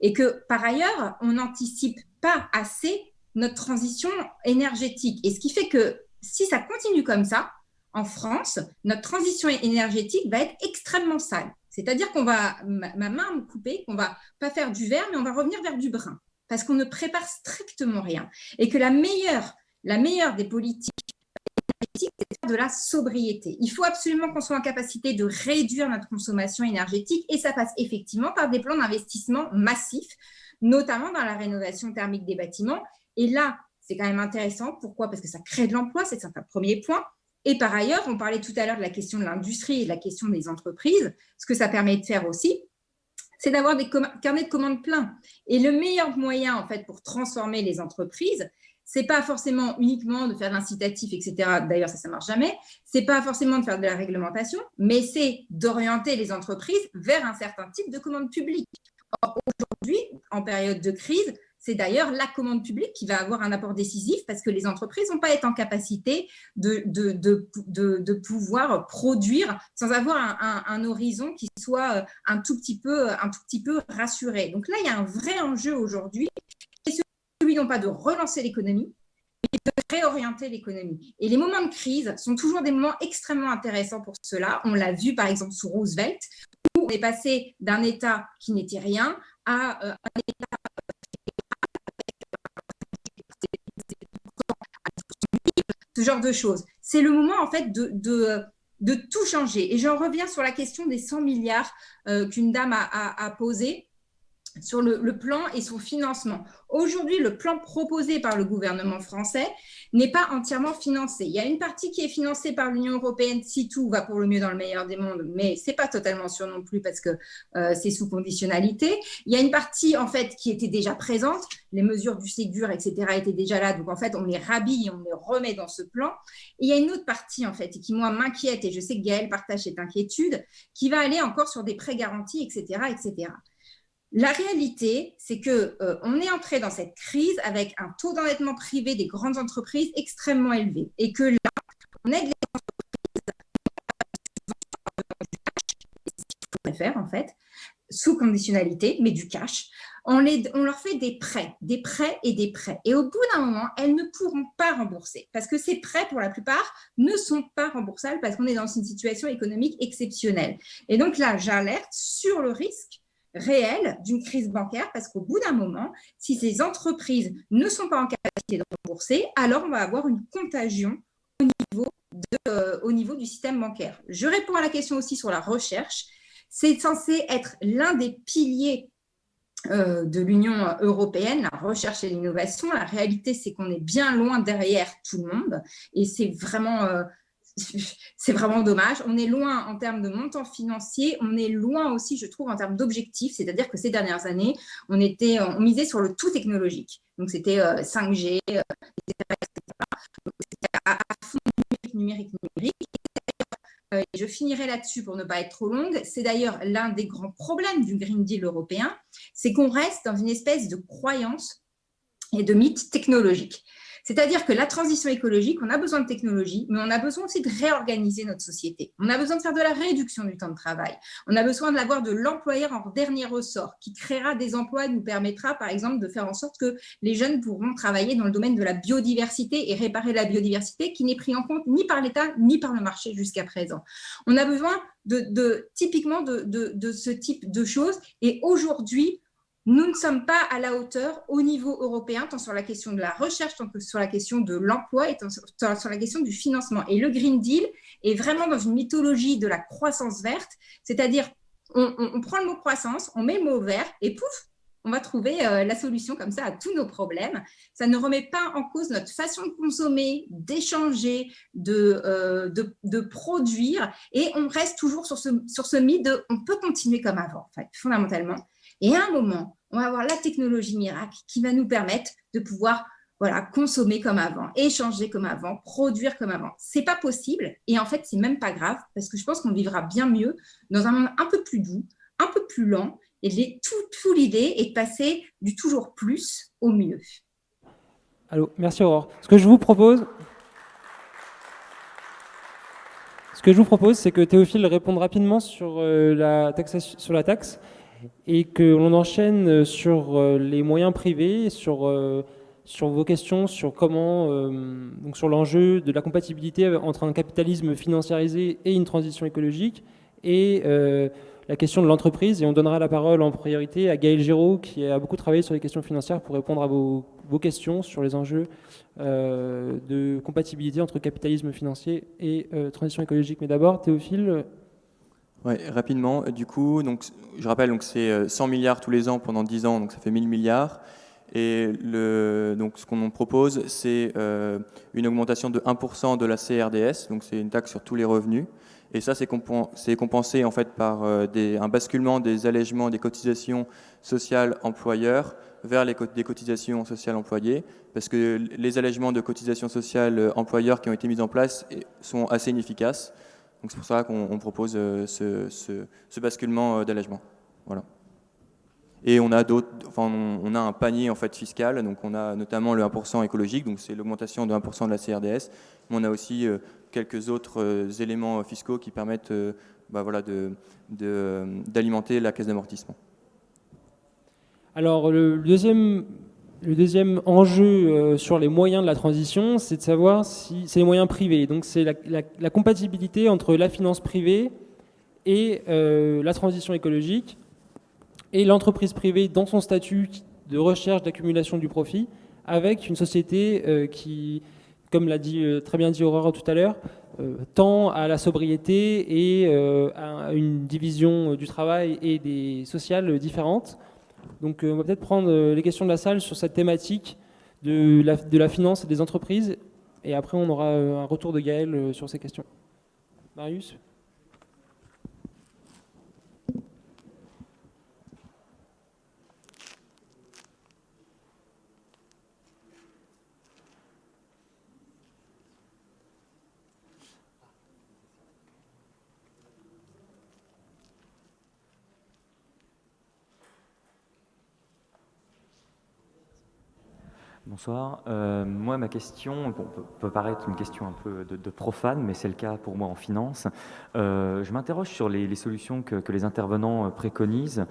et que par ailleurs, on n'anticipe pas assez notre transition énergétique. Et ce qui fait que si ça continue comme ça, en France, notre transition énergétique va être extrêmement sale. C'est-à-dire qu'on va, ma main me couper, qu'on ne va pas faire du vert, mais on va revenir vers du brun, parce qu'on ne prépare strictement rien. Et que la meilleure des politiques énergétiques, c'est de la sobriété. Il faut absolument qu'on soit en capacité de réduire notre consommation énergétique, et ça passe effectivement par des plans d'investissement massifs, notamment dans la rénovation thermique des bâtiments. Et là, c'est quand même intéressant. Pourquoi? Parce que ça crée de l'emploi, c'est un premier point. Et par ailleurs, on parlait tout à l'heure de la question de l'industrie et de la question des entreprises. Ce que ça permet de faire aussi, c'est d'avoir des carnets de commandes pleins. Et le meilleur moyen, en fait, pour transformer les entreprises, c'est pas forcément uniquement de faire de l'incitatif, etc. D'ailleurs, ça marche jamais. C'est pas forcément de faire de la réglementation, mais c'est d'orienter les entreprises vers un certain type de commande publique. Or, aujourd'hui, en période de crise, c'est d'ailleurs la commande publique qui va avoir un apport décisif parce que les entreprises vont pas être en capacité de pouvoir produire sans avoir un horizon qui soit un tout petit peu rassuré. Donc là, il y a un vrai enjeu aujourd'hui, qui est celui non pas de relancer l'économie, mais de réorienter l'économie. Et les moments de crise sont toujours des moments extrêmement intéressants pour cela. On l'a vu par exemple sous Roosevelt, où on est passé d'un État qui n'était rien à un État ce genre de choses. C'est le moment en fait de tout changer. Et j'en reviens sur la question des 100 milliards qu'une dame a posée sur le plan et son financement. Aujourd'hui, le plan proposé par le gouvernement français n'est pas entièrement financé. Il y a une partie qui est financée par l'Union européenne si tout va pour le mieux dans le meilleur des mondes, mais ce n'est pas totalement sûr non plus parce que c'est sous conditionnalité. Il y a une partie en fait qui était déjà présente, les mesures du Ségur, etc. étaient déjà là, donc en fait on les rhabille, on les remet dans ce plan. Et il y a une autre partie en fait qui moi m'inquiète, et je sais que Gaëlle partage cette inquiétude, qui va aller encore sur des prêts garantis, etc., etc. La réalité, c'est qu'on est entré dans cette crise avec un taux d'endettement privé des grandes entreprises extrêmement élevé et que là, on aide les entreprises à faire en fait, sous conditionnalité, mais du cash. On leur fait des prêts et des prêts. Et au bout d'un moment, elles ne pourront pas rembourser parce que ces prêts, pour la plupart, ne sont pas remboursables parce qu'on est dans une situation économique exceptionnelle. Et donc là, j'alerte sur le risque réel d'une crise bancaire parce qu'au bout d'un moment, si ces entreprises ne sont pas en capacité de rembourser, alors on va avoir une contagion au niveau du système bancaire. Je réponds à la question aussi sur la recherche. C'est censé être l'un des piliers de l'Union européenne, la recherche et l'innovation. La réalité, c'est qu'on est bien loin derrière tout le monde et c'est vraiment dommage. On est loin en termes de montant financier, on est loin aussi, je trouve, en termes d'objectifs, c'est-à-dire que ces dernières années, on misait sur le tout technologique. Donc, c'était 5G, etc. Donc, c'était à fond numérique. Et je finirai là-dessus pour ne pas être trop longue. C'est d'ailleurs l'un des grands problèmes du Green Deal européen, c'est qu'on reste dans une espèce de croyance et de mythe technologique. C'est-à-dire que la transition écologique, on a besoin de technologie, mais on a besoin aussi de réorganiser notre société. On a besoin de faire de la réduction du temps de travail. On a besoin d'avoir de l'employeur en dernier ressort, qui créera des emplois et nous permettra, par exemple, de faire en sorte que les jeunes pourront travailler dans le domaine de la biodiversité et réparer la biodiversité qui n'est pris en compte ni par l'État ni par le marché jusqu'à présent. On a besoin typiquement de ce type de choses. Et aujourd'hui, nous ne sommes pas à la hauteur au niveau européen, tant sur la question de la recherche, tant que sur la question de l'emploi et tant sur la question du financement. Et le Green Deal est vraiment dans une mythologie de la croissance verte, c'est-à-dire on prend le mot croissance, on met le mot vert et pouf, on va trouver la solution comme ça à tous nos problèmes. Ça ne remet pas en cause notre façon de consommer, d'échanger, de produire et on reste toujours sur ce mythe de on peut continuer comme avant, en fait, fondamentalement. Et à un moment, on va avoir la technologie miracle qui va nous permettre de pouvoir consommer comme avant, échanger comme avant, produire comme avant. Ce n'est pas possible et en fait, ce n'est même pas grave parce que je pense qu'on vivra bien mieux dans un monde un peu plus doux, un peu plus lent. Et tout l'idée est de passer du toujours plus au mieux. Allô, merci Aurore. Ce que je vous propose, c'est que Théophile réponde rapidement sur la taxe. Et que l'on enchaîne sur les moyens privés, sur vos questions, sur comment, donc sur l'enjeu de la compatibilité entre un capitalisme financiarisé et une transition écologique, et la question de l'entreprise. Et on donnera la parole en priorité à Gaëlle Giraud, qui a beaucoup travaillé sur les questions financières pour répondre à vos questions sur les enjeux de compatibilité entre capitalisme financier et transition écologique. Mais d'abord, Théophile. Oui, rapidement. Du coup, donc, je rappelle, donc, c'est 100 milliards tous les ans pendant 10 ans, donc ça fait 1000 milliards. Et donc, ce qu'on propose, c'est une augmentation de 1% de la CRDS, donc c'est une taxe sur tous les revenus. Et ça, c'est compensé en fait par un basculement des allègements des cotisations sociales employeurs vers des cotisations sociales employées, parce que les allègements de cotisations sociales employeurs qui ont été mis en place sont assez inefficaces. Donc c'est pour ça qu'on propose ce basculement d'allègement. Voilà. Et on a on a un panier en fait fiscal, donc on a notamment le 1% écologique, donc c'est l'augmentation de 1% de la CRDS, mais on a aussi quelques autres éléments fiscaux qui permettent d'alimenter la caisse d'amortissement. Alors le deuxième enjeu sur les moyens de la transition, c'est de savoir si c'est les moyens privés. Donc c'est la compatibilité entre la finance privée et la transition écologique, et l'entreprise privée dans son statut de recherche d'accumulation du profit, avec une société qui, comme l'a très bien dit Aurore tout à l'heure, tend à la sobriété et à une division du travail et des sociales différentes. Donc on va peut-être prendre les questions de la salle sur cette thématique de la finance et des entreprises, et après on aura un retour de Gaël sur ces questions. Marius ? Bonsoir. Moi, ma question peut paraître une question un peu de profane, mais c'est le cas pour moi en finance. Je m'interroge sur les solutions que les intervenants préconisent.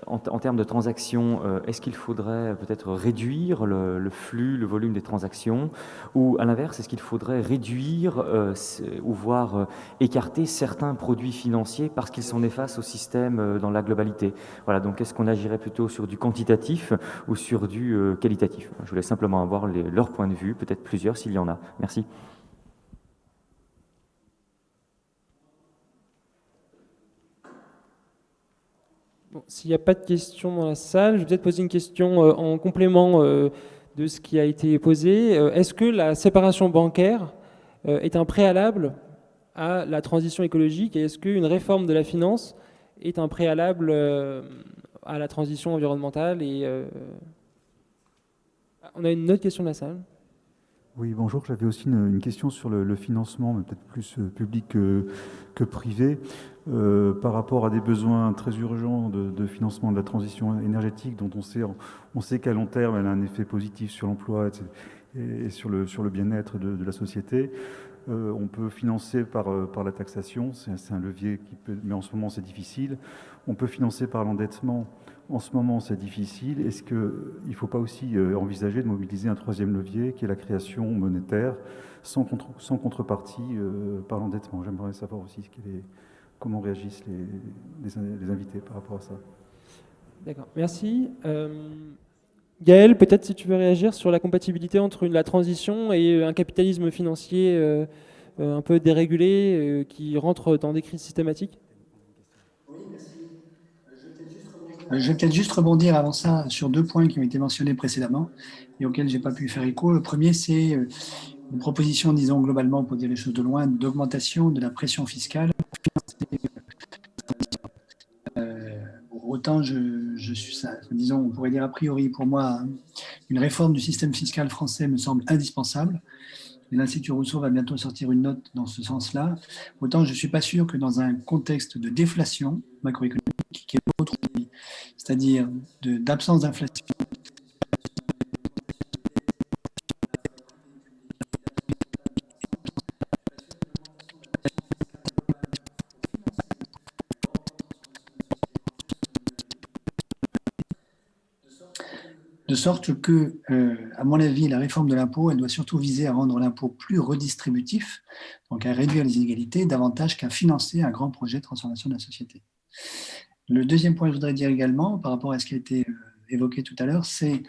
En termes de transactions, est-ce qu'il faudrait peut-être réduire le flux, le volume des transactions, ou à l'inverse, est-ce qu'il faudrait réduire ou voire écarter certains produits financiers parce qu'ils sont néfastes au système dans la globalité? Voilà, donc est-ce qu'on agirait plutôt sur du quantitatif ou sur du qualitatif? Je voulais simplement avoir leur point de vue, peut-être plusieurs s'il y en a. Merci. Bon, s'il n'y a pas de questions dans la salle, je vais peut-être poser une question en complément de ce qui a été posé. Est-ce que la séparation bancaire est un préalable à la transition écologique, et est-ce qu'une réforme de la finance est un préalable à la transition environnementale On a une autre question de la salle. Oui, bonjour. J'avais aussi une question sur le financement, mais peut-être plus public que privé, par rapport à des besoins très urgents de financement de la transition énergétique, dont on sait qu'à long terme, elle a un effet positif sur l'emploi et sur le bien-être de la société. On peut financer par la taxation, c'est un levier mais en ce moment c'est difficile. On peut financer par l'endettement. En ce moment, c'est difficile. Est-ce qu'il ne faut pas aussi envisager de mobiliser un troisième levier, qui est la création monétaire, sans contrepartie par l'endettement? J'aimerais savoir aussi comment réagissent les invités par rapport à ça. D'accord, merci. Gaël, peut-être si tu veux réagir sur la compatibilité entre la transition et un capitalisme financier un peu dérégulé qui rentre dans des crises systématiques. Oui, merci. Je vais peut-être juste rebondir avant ça sur deux points qui ont été mentionnés précédemment et auxquels je n'ai pas pu faire écho. Le premier, c'est une proposition, disons globalement, pour dire les choses de loin, d'augmentation de la pression fiscale. Autant je suis ça, disons, on pourrait dire a priori pour moi, une réforme du système fiscal français me semble indispensable. Et l'Institut Rousseau va bientôt sortir une note dans ce sens-là. Autant je ne suis pas sûr que dans un contexte de déflation macroéconomique qui est aujourd'hui, c'est-à-dire d'absence d'inflation, de sorte que, à mon avis, la réforme de l'impôt, elle doit surtout viser à rendre l'impôt plus redistributif, donc à réduire les inégalités, davantage qu'à financer un grand projet de transformation de la société. Le deuxième point que je voudrais dire également, par rapport à ce qui a été évoqué tout à l'heure, c'est,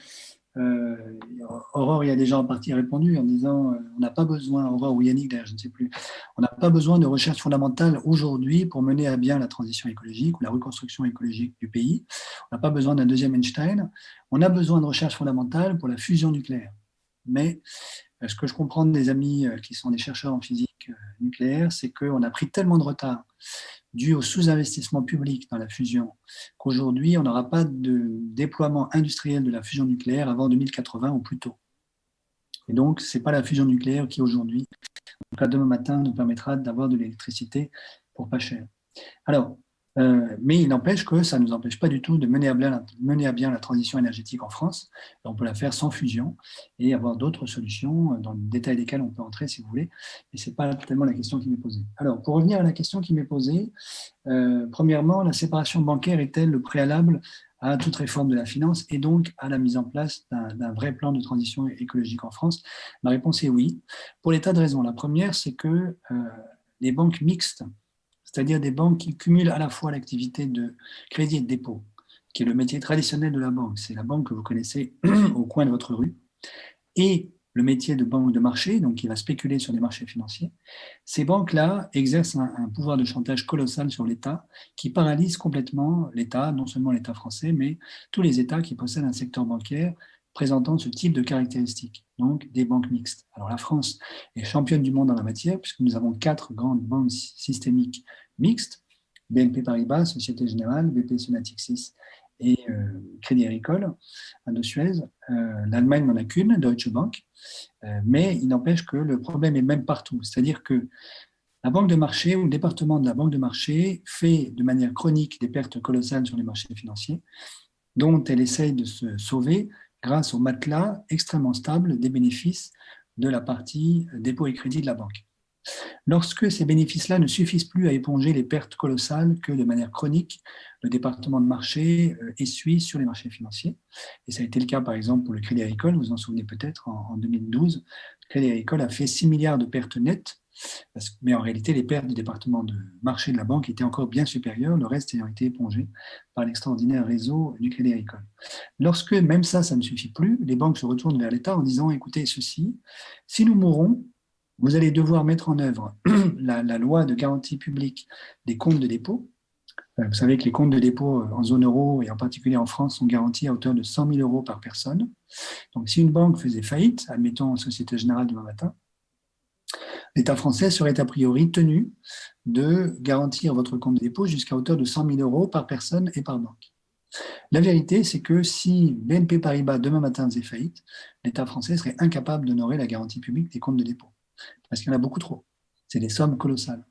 Aurore y a déjà en partie répondu en disant on n'a pas besoin, Aurore ou Yannick d'ailleurs, je ne sais plus, on n'a pas besoin de recherche fondamentale aujourd'hui pour mener à bien la transition écologique ou la reconstruction écologique du pays. On n'a pas besoin d'un deuxième Einstein. On a besoin de recherche fondamentale pour la fusion nucléaire. Mais Ce que je comprends des amis qui sont des chercheurs en physique nucléaire, c'est qu'on a pris tellement de retard dû au sous-investissement public dans la fusion qu'aujourd'hui, on n'aura pas de déploiement industriel de la fusion nucléaire avant 2080 ou plus tôt. Et donc, ce n'est pas la fusion nucléaire qui, aujourd'hui, en tout cas demain matin, nous permettra d'avoir de l'électricité pour pas cher. Alors, mais il n'empêche que ça ne nous empêche pas du tout de mener à bien la transition énergétique en France. On peut la faire sans fusion et avoir d'autres solutions, dans le détail desquelles on peut entrer si vous voulez, mais ce n'est pas tellement la question qui m'est posée. Alors, pour revenir à la question qui m'est posée, premièrement, la séparation bancaire est-elle le préalable à toute réforme de la finance et donc à la mise en place d'un vrai plan de transition écologique en France? La réponse est oui, pour des tas de raisons. La première, c'est que les banques mixtes, c'est-à-dire des banques qui cumulent à la fois l'activité de crédit et de dépôt, qui est le métier traditionnel de la banque, c'est la banque que vous connaissez au coin de votre rue, et le métier de banque de marché, donc qui va spéculer sur les marchés financiers. Ces banques-là exercent un pouvoir de chantage colossal sur l'État qui paralyse complètement l'État, non seulement l'État français, mais tous les États qui possèdent un secteur bancaire présentant ce type de caractéristiques, donc des banques mixtes. Alors la France est championne du monde dans la matière puisque nous avons 4 grandes banques systémiques mixtes, BNP Paribas, Société Générale, BPCE Natixis et Crédit Agricole, Indosuez. L'Allemagne n'en a qu'une, Deutsche Bank, mais il n'empêche que le problème est même partout. C'est-à-dire que la banque de marché ou le département de la banque de marché fait de manière chronique des pertes colossales sur les marchés financiers dont elle essaye de se sauver grâce au matelas extrêmement stable des bénéfices de la partie dépôt et crédit de la banque. Lorsque ces bénéfices-là ne suffisent plus à éponger les pertes colossales que de manière chronique, le département de marché essuie sur les marchés financiers, et ça a été le cas par exemple pour le Crédit Agricole, vous vous en souvenez peut-être, en 2012, le Crédit Agricole a fait 6 milliards de pertes nettes, mais en réalité les pertes du département de marché de la banque étaient encore bien supérieures, le reste ayant été épongé par l'extraordinaire réseau du Crédit Agricole. Lorsque même ça ne suffit plus, les banques se retournent vers l'État en disant « écoutez, ceci, si nous mourons, vous allez devoir mettre en œuvre la loi de garantie publique des comptes de dépôt. Vous savez que les comptes de dépôt en zone euro et en particulier en France sont garantis à hauteur de 100 000 € par personne. Donc si une banque faisait faillite, admettons Société Générale demain matin, l'État français serait a priori tenu de garantir votre compte de dépôt jusqu'à hauteur de 100 000 € par personne et par banque. La vérité, c'est que si BNP Paribas demain matin faisait faillite, l'État français serait incapable d'honorer la garantie publique des comptes de dépôt. Parce qu'il y en a beaucoup trop. C'est des sommes colossales.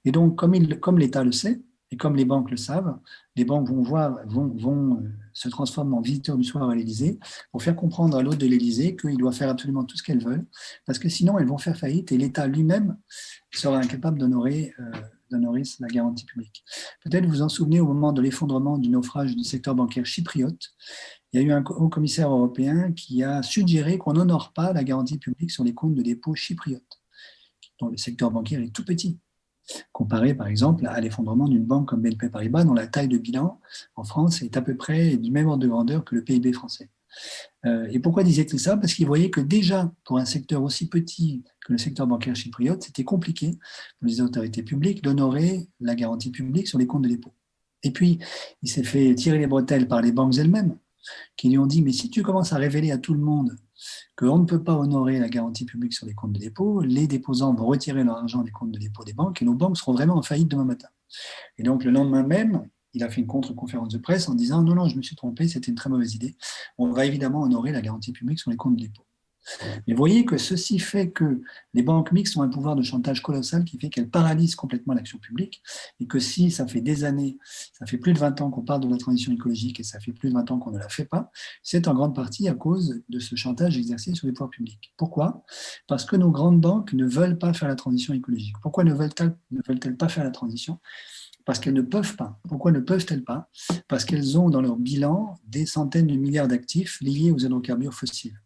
Et donc, comme l'État le sait, et comme les banques le savent, les banques vont se transformer en visiteurs du soir à l'Élysée pour faire comprendre à l'hôte de l'Élysée qu'il doit faire absolument tout ce qu'elles veulent, parce que sinon, elles vont faire faillite et l'État lui-même sera incapable d'honorer la garantie publique. Peut-être vous vous en souvenez, au moment de l'effondrement du naufrage du secteur bancaire chypriote, il y a eu un haut commissaire européen qui a suggéré qu'on n'honore pas la garantie publique sur les comptes de dépôt chypriotes, dont le secteur bancaire est tout petit, comparé par exemple à l'effondrement d'une banque comme BNP Paribas, dont la taille de bilan en France est à peu près du même ordre de grandeur que le PIB français. Et pourquoi disait-il ça? Parce qu'il voyait que déjà, pour un secteur aussi petit que le secteur bancaire chypriote, c'était compliqué pour les autorités publiques d'honorer la garantie publique sur les comptes de dépôt. Et puis, il s'est fait tirer les bretelles par les banques elles-mêmes, qui lui ont dit « mais si tu commences à révéler à tout le monde qu'on ne peut pas honorer la garantie publique sur les comptes de dépôt, les déposants vont retirer leur argent des comptes de dépôt des banques et nos banques seront vraiment en faillite demain matin. » Et donc, le lendemain même, il a fait une contre-conférence de presse en disant « non, je me suis trompé, c'était une très mauvaise idée. On va évidemment honorer la garantie publique sur les comptes de dépôt. » Mais vous voyez que ceci fait que les banques mixtes ont un pouvoir de chantage colossal qui fait qu'elles paralysent complètement l'action publique et que si ça fait des années, ça fait plus de 20 ans qu'on parle de la transition écologique et ça fait plus de 20 ans qu'on ne la fait pas, c'est en grande partie à cause de ce chantage exercé sur les pouvoirs publics. Pourquoi? Parce que nos grandes banques ne veulent pas faire la transition écologique. Pourquoi ne veulent-elles pas faire la transition? Parce qu'elles ne peuvent pas. Pourquoi ne peuvent-elles pas? Parce qu'elles ont dans leur bilan des centaines de milliards d'actifs liés aux hydrocarbures fossiles.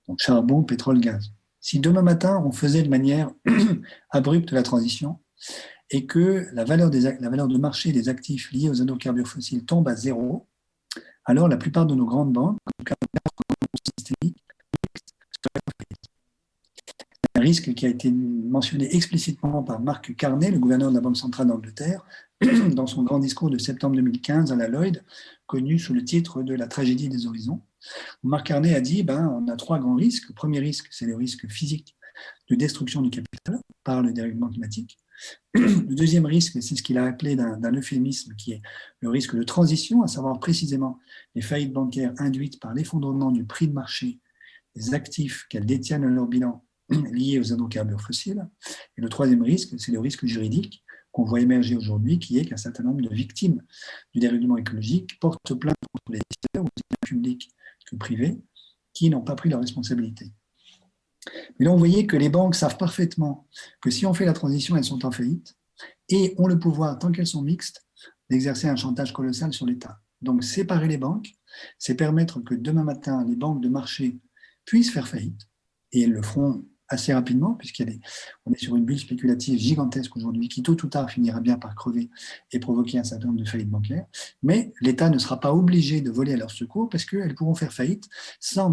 Donc charbon, pétrole, gaz. Si demain matin, on faisait de manière abrupte la transition et que la valeur de marché des actifs liés aux hydrocarbures fossiles tombe à zéro, alors la plupart de nos grandes banques, systémiques, un risque qui a été mentionné explicitement par Mark Carney, le gouverneur de la Banque centrale d'Angleterre, dans son grand discours de septembre 2015 à la Lloyd, connu sous le titre de la tragédie des horizons. Mark Carney a dit, on a 3 grands risques. Le premier risque, c'est le risque physique de destruction du capital par le dérèglement climatique. Le deuxième risque, c'est ce qu'il a appelé d'un euphémisme, qui est le risque de transition, à savoir précisément les faillites bancaires induites par l'effondrement du prix de marché des actifs qu'elles détiennent dans leur bilan liés aux hydrocarbures fossiles. Et le troisième risque, c'est le risque juridique qu'on voit émerger aujourd'hui, qui est qu'un certain nombre de victimes du dérèglement écologique portent plainte contre les décideurs, aussi bien publics que privés, qui n'ont pas pris leurs responsabilités. Mais là, on voyait que les banques savent parfaitement que si on fait la transition, elles sont en faillite et ont le pouvoir, tant qu'elles sont mixtes, d'exercer un chantage colossal sur l'État. Donc, séparer les banques, c'est permettre que demain matin, les banques de marché puissent faire faillite, et elles le feront assez rapidement, puisqu'on est sur une bulle spéculative gigantesque aujourd'hui, qui tôt ou tard finira bien par crever et provoquer un certain nombre de faillites bancaires. Mais l'État ne sera pas obligé de voler à leur secours, parce qu'elles pourront faire faillite sans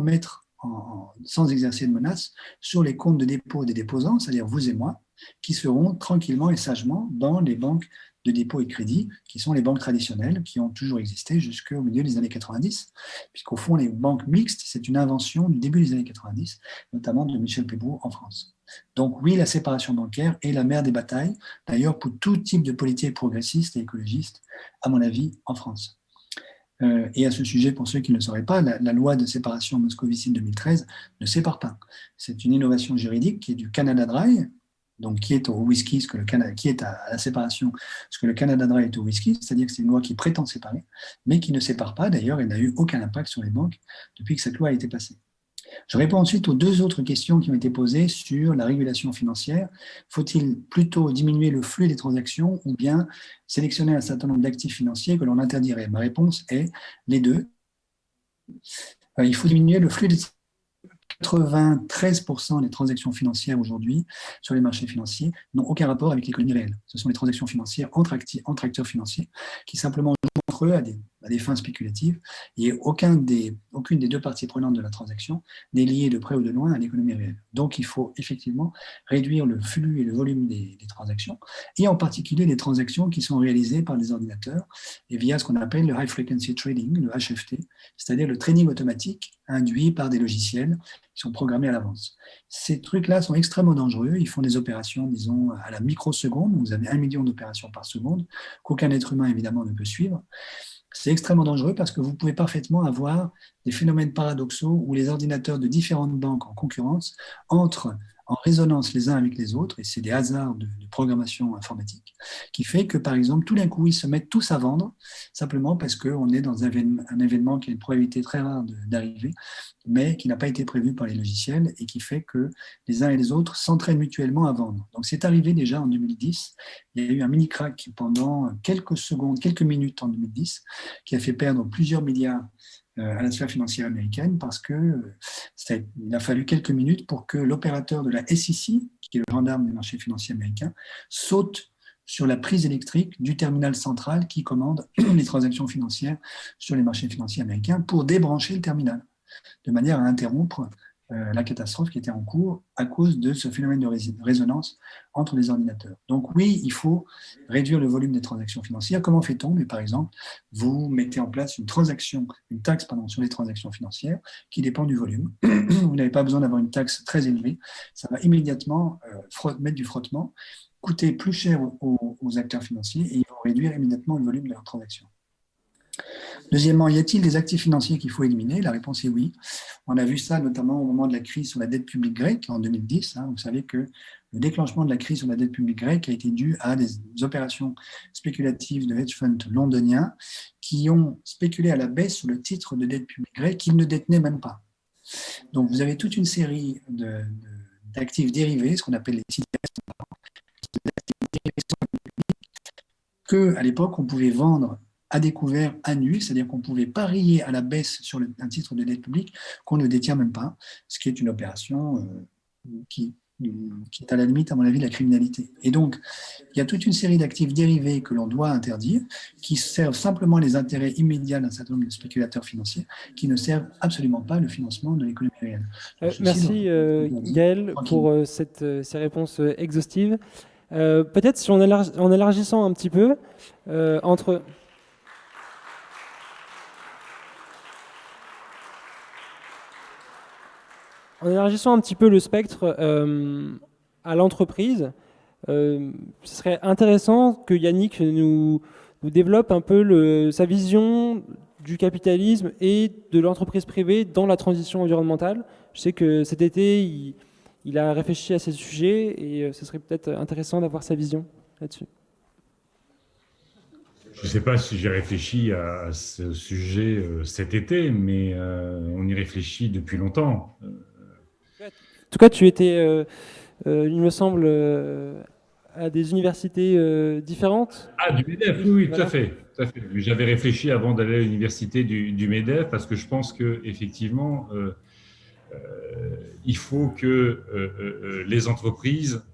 exercer de menace sur les comptes de dépôt des déposants, c'est-à-dire vous et moi, qui seront tranquillement et sagement dans les banques de dépôt et de crédit, qui sont les banques traditionnelles, qui ont toujours existé jusqu'au milieu des années 90, puisqu'au fond, les banques mixtes, c'est une invention du début des années 90, notamment de Michel Pébroux en France. Donc oui, la séparation bancaire est la mère des batailles, d'ailleurs pour tout type de politique progressiste et écologiste, à mon avis, en France. Et à ce sujet, pour ceux qui ne le sauraient pas, la loi de séparation Moscovici de 2013 ne sépare pas. C'est une innovation juridique qui est du Canada Dry, donc qui est au whisky, qui est à la séparation, ce que le Canada Dry est au whisky, c'est-à-dire que c'est une loi qui prétend séparer, mais qui ne sépare pas. D'ailleurs, elle n'a eu aucun impact sur les banques depuis que cette loi a été passée. Je réponds ensuite aux 2 autres questions qui ont été posées sur la régulation financière. Faut-il plutôt diminuer le flux des transactions ou bien sélectionner un certain nombre d'actifs financiers que l'on interdirait? Ma réponse est les 2. Il faut diminuer le flux des 93% des transactions financières aujourd'hui sur les marchés financiers n'ont aucun rapport avec l'économie réelle. Ce sont des transactions financières entre acteurs financiers qui simplement jouent entre eux à des fins spéculatives et aucune des 2 parties prenantes de la transaction n'est liée de près ou de loin à l'économie réelle. Donc il faut effectivement réduire le flux et le volume des transactions et en particulier les transactions qui sont réalisées par des ordinateurs et via ce qu'on appelle le High Frequency Trading, le HFT, c'est-à-dire le trading automatique induit par des logiciels qui sont programmés à l'avance. Ces trucs-là sont extrêmement dangereux. Ils font des opérations, disons, à la microseconde. Vous avez 1 million d'opérations par seconde, qu'aucun être humain, évidemment, ne peut suivre. C'est extrêmement dangereux parce que vous pouvez parfaitement avoir des phénomènes paradoxaux où les ordinateurs de différentes banques en concurrence entrent en résonance les uns avec les autres, et c'est des hasards de programmation informatique, qui fait que, par exemple, tout d'un coup, ils se mettent tous à vendre, simplement parce qu'on est dans un événement qui a une probabilité très rare d'arriver, mais qui n'a pas été prévu par les logiciels, et qui fait que les uns et les autres s'entraînent mutuellement à vendre. Donc c'est arrivé déjà en 2010, il y a eu un mini-crack pendant quelques secondes, quelques minutes en 2010, qui a fait perdre plusieurs milliards à la sphère financière américaine parce qu'il a fallu quelques minutes pour que l'opérateur de la SEC, qui est le gendarme des marchés financiers américains, saute sur la prise électrique du terminal central qui commande les transactions financières sur les marchés financiers américains pour débrancher le terminal, de manière à interrompre la catastrophe qui était en cours à cause de ce phénomène de résonance entre les ordinateurs. Donc oui, il faut réduire le volume des transactions financières. Comment fait-on? Mais par exemple, vous mettez en place une taxe sur les transactions financières qui dépend du volume. Vous n'avez pas besoin d'avoir une taxe très élevée. Ça va immédiatement mettre du frottement, coûter plus cher aux acteurs financiers et ils vont réduire immédiatement le volume de leurs transactions. Deuxièmement, y a-t-il des actifs financiers qu'il faut éliminer? La réponse est oui. On a vu ça notamment au moment de la crise sur la dette publique grecque en 2010. Vous savez que le déclenchement de la crise sur la dette publique grecque a été dû à des opérations spéculatives de hedge funds londoniens qui ont spéculé à la baisse sur le titre de dette publique grecque qu'ils ne détenaient même pas. Donc vous avez toute une série d'actifs dérivés, ce qu'on appelle les CDS, que à l'époque on pouvait vendre à découvert à nu, c'est-à-dire qu'on pouvait parier à la baisse sur un titre de dette publique qu'on ne détient même pas, ce qui est une opération qui est à la limite, à mon avis, de la criminalité. Et donc, il y a toute une série d'actifs dérivés que l'on doit interdire, qui servent simplement les intérêts immédiats d'un certain nombre de spéculateurs financiers, qui ne servent absolument pas le financement de l'économie réelle. Merci Gaël pour ces réponses exhaustives. Peut-être en élargissant un petit peu En élargissant un petit peu le spectre à l'entreprise, ce serait intéressant que Yannick nous développe un peu sa vision du capitalisme et de l'entreprise privée dans la transition environnementale. Je sais que cet été, il a réfléchi à ces sujets et ce serait peut-être intéressant d'avoir sa vision là-dessus. Je ne sais pas si j'ai réfléchi à ce sujet cet été, mais on y réfléchit depuis longtemps. En tout cas, tu étais, il me semble, à des universités différentes. Ah, du MEDEF, oui, Voilà. tout à fait. J'avais réfléchi avant d'aller à l'université du MEDEF parce que je pense qu'effectivement, il faut que les entreprises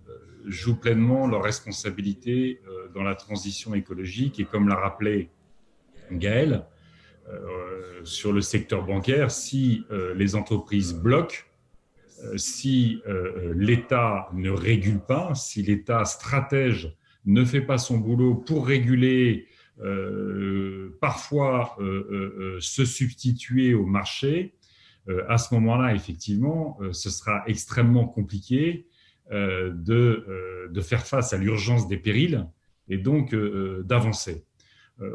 jouent pleinement leurs responsabilités dans la transition écologique. Et comme l'a rappelé Gaël, sur le secteur bancaire, si les entreprises bloquent, si l'État ne régule pas, si l'État stratège ne fait pas son boulot pour réguler, parfois se substituer au marché, à ce moment-là, effectivement, ce sera extrêmement compliqué de faire face à l'urgence des périls et donc d'avancer.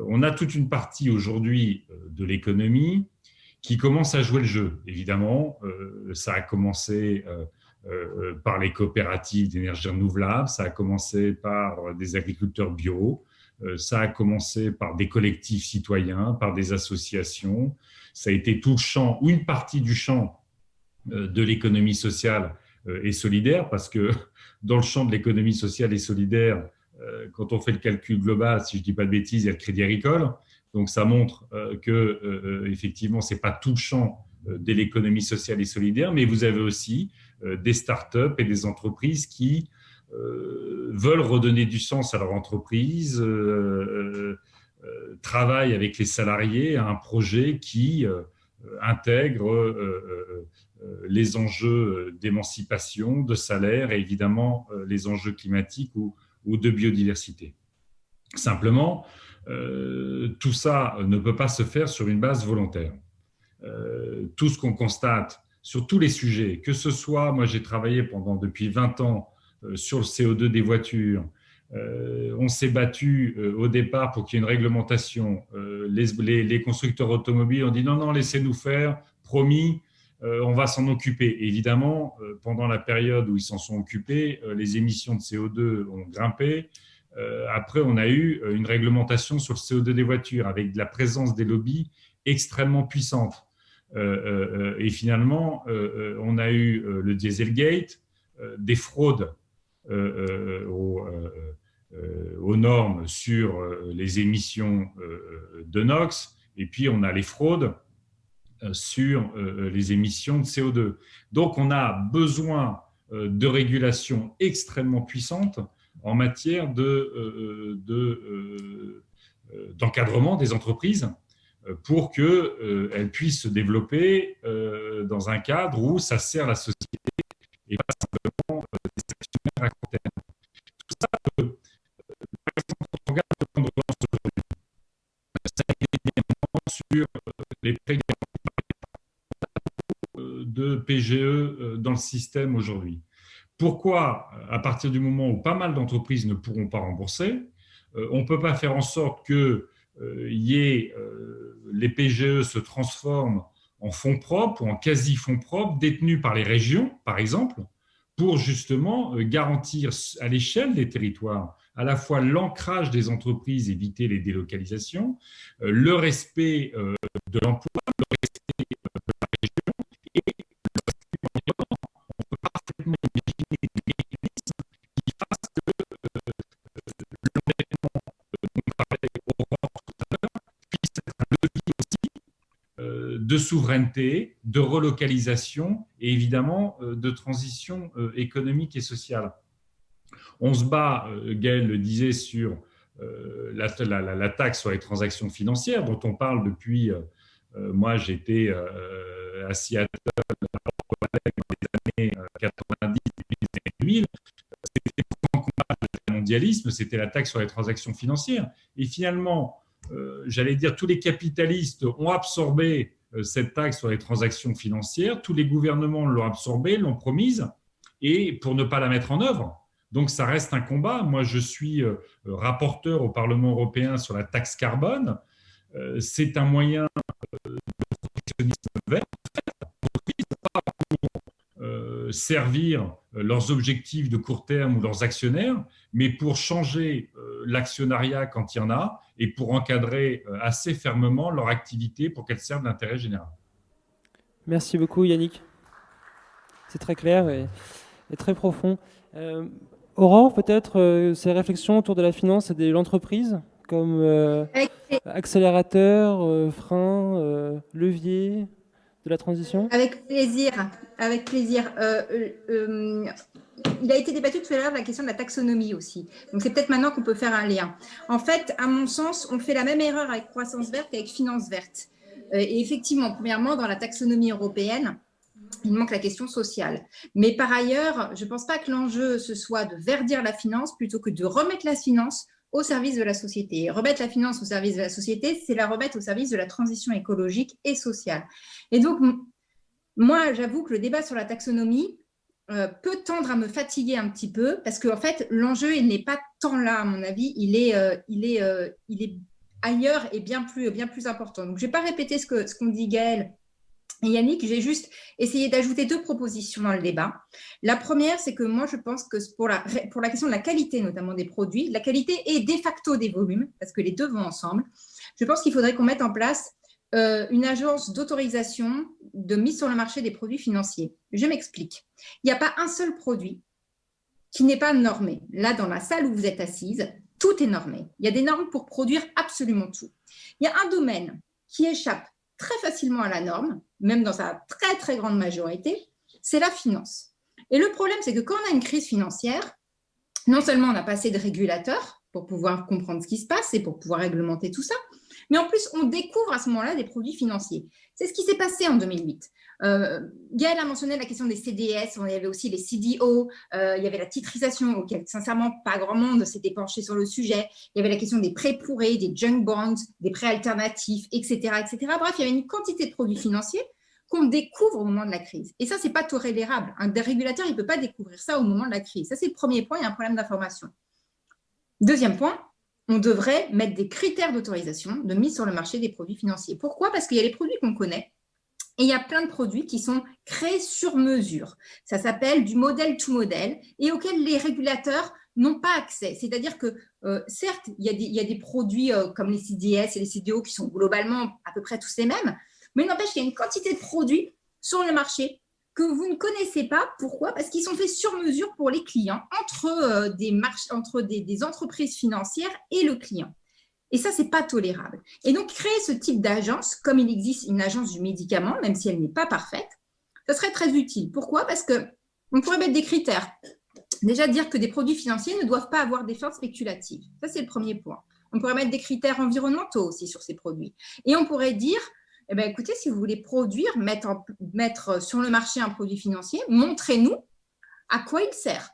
On a toute une partie aujourd'hui de l'économie qui commence à jouer le jeu. Évidemment, ça a commencé par les coopératives d'énergie renouvelable, ça a commencé par des agriculteurs bio, ça a commencé par des collectifs citoyens, par des associations. Ça a été tout le champ, ou une partie du champ de l'économie sociale et solidaire, parce que dans le champ de l'économie sociale et solidaire, quand on fait le calcul global, si je ne dis pas de bêtises, il y a le crédit agricole. Donc, ça montre que, effectivement, ce n'est pas tout le champ de l'économie sociale et solidaire, mais vous avez aussi des startups et des entreprises qui veulent redonner du sens à leur entreprise, travaillent avec les salariés à un projet qui intègre les enjeux d'émancipation, de salaire et évidemment les enjeux climatiques ou de biodiversité. Simplement, tout ça ne peut pas se faire sur une base volontaire. Tout ce qu'on constate sur tous les sujets, que ce soit, moi j'ai travaillé depuis 20 ans sur le CO2 des voitures, on s'est battu au départ pour qu'il y ait une réglementation. Les constructeurs automobiles ont dit non, laissez-nous faire, promis, on va s'en occuper. Évidemment, pendant la période où ils s'en sont occupés, les émissions de CO2 ont grimpé. Après, on a eu une réglementation sur le CO2 des voitures avec de la présence des lobbies extrêmement puissante. Et finalement, on a eu le Dieselgate, des fraudes aux normes sur les émissions de NOx, et puis on a les fraudes sur les émissions de CO2. Donc, on a besoin de régulation extrêmement puissante en matière d'encadrement des entreprises pour qu'elles puissent se développer dans un cadre où ça sert la société et pas simplement des actionnaires à court terme. Tout ça, par exemple, quand on regarde le plan de relance aujourd'hui, ça a été évidemment sur les prêts de PGE dans le système aujourd'hui. Pourquoi, à partir du moment où pas mal d'entreprises ne pourront pas rembourser, on ne peut pas faire en sorte que les PGE se transforment en fonds propres ou en quasi-fonds propres détenus par les régions, par exemple, pour justement garantir à l'échelle des territoires à la fois l'ancrage des entreprises, éviter les délocalisations, le respect de l'emploi, le respect de la région et le respect de l'environnement. On peut parfaitement imaginer des mécanismes qui fassent que l'endettement dont on parlait Aurore tout à l'heure puisse être un levier aussi de souveraineté, de relocalisation et évidemment de transition économique et sociale. On se bat, Gaël le disait, sur la taxe sur les transactions financières dont on parle depuis, moi j'étais à Seattle dans les années 90 et les années 2000, c'était le grand combat du mondialisme, c'était la taxe sur les transactions financières. Et finalement, j'allais dire, tous les capitalistes ont absorbé cette taxe sur les transactions financières. Tous les gouvernements l'ont absorbée, l'ont promise, et pour ne pas la mettre en œuvre. Donc, ça reste un combat. Moi, je suis rapporteur au Parlement européen sur la taxe carbone. C'est un moyen de protectionnisme vert, servir leurs objectifs de court terme ou leurs actionnaires, mais pour changer l'actionnariat quand il y en a et pour encadrer assez fermement leur activité pour qu'elle serve l'intérêt général. Merci beaucoup Yannick. C'est très clair et très profond. Aurore, peut-être ces réflexions autour de la finance et de l'entreprise comme accélérateur, frein, levier de la transition? Avec plaisir, avec plaisir. Il a été débattu tout à l'heure de la question de la taxonomie aussi. Donc, c'est peut-être maintenant qu'on peut faire un lien. En fait, à mon sens, on fait la même erreur avec croissance verte qu'avec finance verte. Et effectivement, premièrement, dans la taxonomie européenne, il manque la question sociale. Mais par ailleurs, je ne pense pas que l'enjeu, ce soit de verdir la finance plutôt que de remettre la finance au service de la société. Et remettre la finance au service de la société, c'est la remettre au service de la transition écologique et sociale. Et donc, moi, j'avoue que le débat sur la taxonomie peut tendre à me fatiguer un petit peu parce qu'en fait, l'enjeu, il n'est pas tant là, à mon avis, il est ailleurs et bien plus important. Donc, je ne vais pas répéter ce qu'ont dit Gaël et Yannick, j'ai juste essayé d'ajouter 2 propositions dans le débat. La première, c'est que moi, je pense que pour la question de la qualité, notamment des produits, la qualité est de facto des volumes, parce que les deux vont ensemble. Je pense qu'il faudrait qu'on mette en place une agence d'autorisation de mise sur le marché des produits financiers. Je m'explique. Il n'y a pas un seul produit qui n'est pas normé. Là, dans la salle où vous êtes assise, tout est normé. Il y a des normes pour produire absolument tout. Il y a un domaine qui échappe très facilement à la norme, même dans sa très, très grande majorité, c'est la finance. Et le problème, c'est que quand on a une crise financière, non seulement on n'a pas assez de régulateurs pour pouvoir comprendre ce qui se passe et pour pouvoir réglementer tout ça, mais en plus, on découvre à ce moment-là des produits financiers. C'est ce qui s'est passé en 2008. Gaël a mentionné la question des CDS, il y avait aussi les CDO, il y avait la titrisation, auquel sincèrement pas grand monde s'était penché sur le sujet. Il y avait la question des prêts pourrés, des junk bonds, des prêts alternatifs, etc., etc. Bref, il y avait une quantité de produits financiers qu'on découvre au moment de la crise. Et ça, ce n'est pas tolérable. Un régulateur, il ne peut pas découvrir ça au moment de la crise. Ça, c'est le premier point, il y a un problème d'information. Deuxième point, on devrait mettre des critères d'autorisation de mise sur le marché des produits financiers. Pourquoi? Parce qu'il y a les produits qu'on connaît et il y a plein de produits qui sont créés sur mesure. Ça s'appelle du modèle to modèle et auxquels les régulateurs n'ont pas accès. C'est-à-dire que, certes, il y a des produits comme les CDS et les CDO qui sont globalement à peu près tous les mêmes, mais il n'empêche qu'il y a une quantité de produits sur le marché que vous ne connaissez pas. Pourquoi? Parce qu'ils sont faits sur mesure pour les clients, entre des entreprises financières et le client. Et ça, ce n'est pas tolérable. Et donc, créer ce type d'agence, comme il existe une agence du médicament, même si elle n'est pas parfaite, ça serait très utile. Pourquoi? Parce qu'on pourrait mettre des critères. Déjà, dire que des produits financiers ne doivent pas avoir des fins spéculatives. Ça, c'est le premier point. On pourrait mettre des critères environnementaux aussi sur ces produits. Et on pourrait dire, eh bien, écoutez, si vous voulez produire, mettre sur le marché un produit financier, montrez-nous à quoi il sert.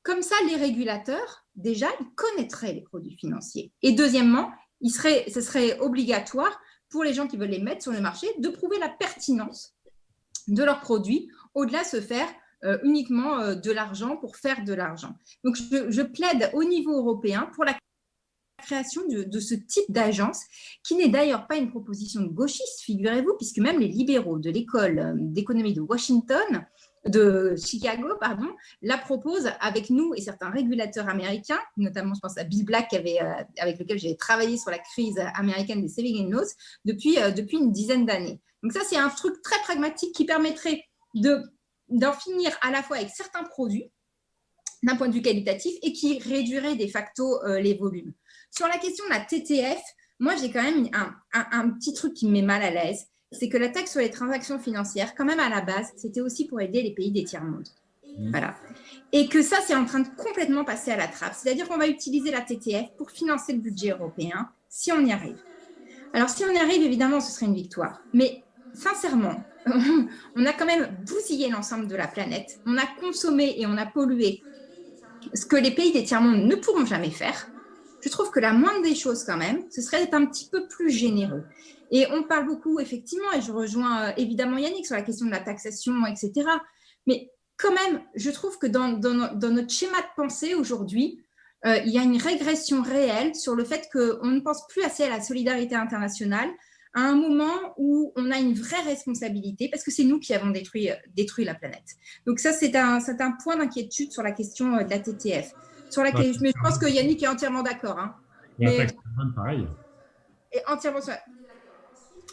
Comme ça, les régulateurs, déjà, ils connaîtraient les produits financiers. Et deuxièmement, ce serait obligatoire pour les gens qui veulent les mettre sur le marché de prouver la pertinence de leurs produits, au-delà de se faire uniquement de l'argent pour faire de l'argent. Donc, je plaide au niveau européen pour la création de ce type d'agence, qui n'est d'ailleurs pas une proposition de gauchiste, figurez-vous, puisque même les libéraux de l'école d'économie de Chicago, la proposent avec nous et certains régulateurs américains, notamment je pense à Bill Black avec lequel j'ai travaillé sur la crise américaine des saving and loans depuis une dizaine d'années. Donc ça, c'est un truc très pragmatique qui permettrait d'en finir à la fois avec certains produits d'un point de vue qualitatif et qui réduirait de facto les volumes. Sur la question de la TTF, moi j'ai quand même un petit truc qui me met mal à l'aise, c'est que la taxe sur les transactions financières, quand même à la base, c'était aussi pour aider les pays des tiers-mondes. Voilà. Et que ça, c'est en train de complètement passer à la trappe. C'est-à-dire qu'on va utiliser la TTF pour financer le budget européen, si on y arrive. Alors, si on y arrive, évidemment, ce serait une victoire. Mais sincèrement, on a quand même bousillé l'ensemble de la planète. On a consommé et on a pollué ce que les pays des tiers-mondes ne pourront jamais faire. je trouve que la moindre des choses quand même, ce serait d'être un petit peu plus généreux. Et on parle beaucoup, effectivement, et je rejoins évidemment Yannick sur la question de la taxation, etc. Mais quand même, je trouve que dans notre schéma de pensée aujourd'hui, il y a une régression réelle sur le fait qu'on ne pense plus assez à la solidarité internationale à un moment où on a une vraie responsabilité parce que c'est nous qui avons détruit la planète. Donc ça, c'est un point d'inquiétude sur la question de la TTF. Mais je pense que Yannick est entièrement d'accord. Hein. La taxe carbone, pareil. Et entièrement sur...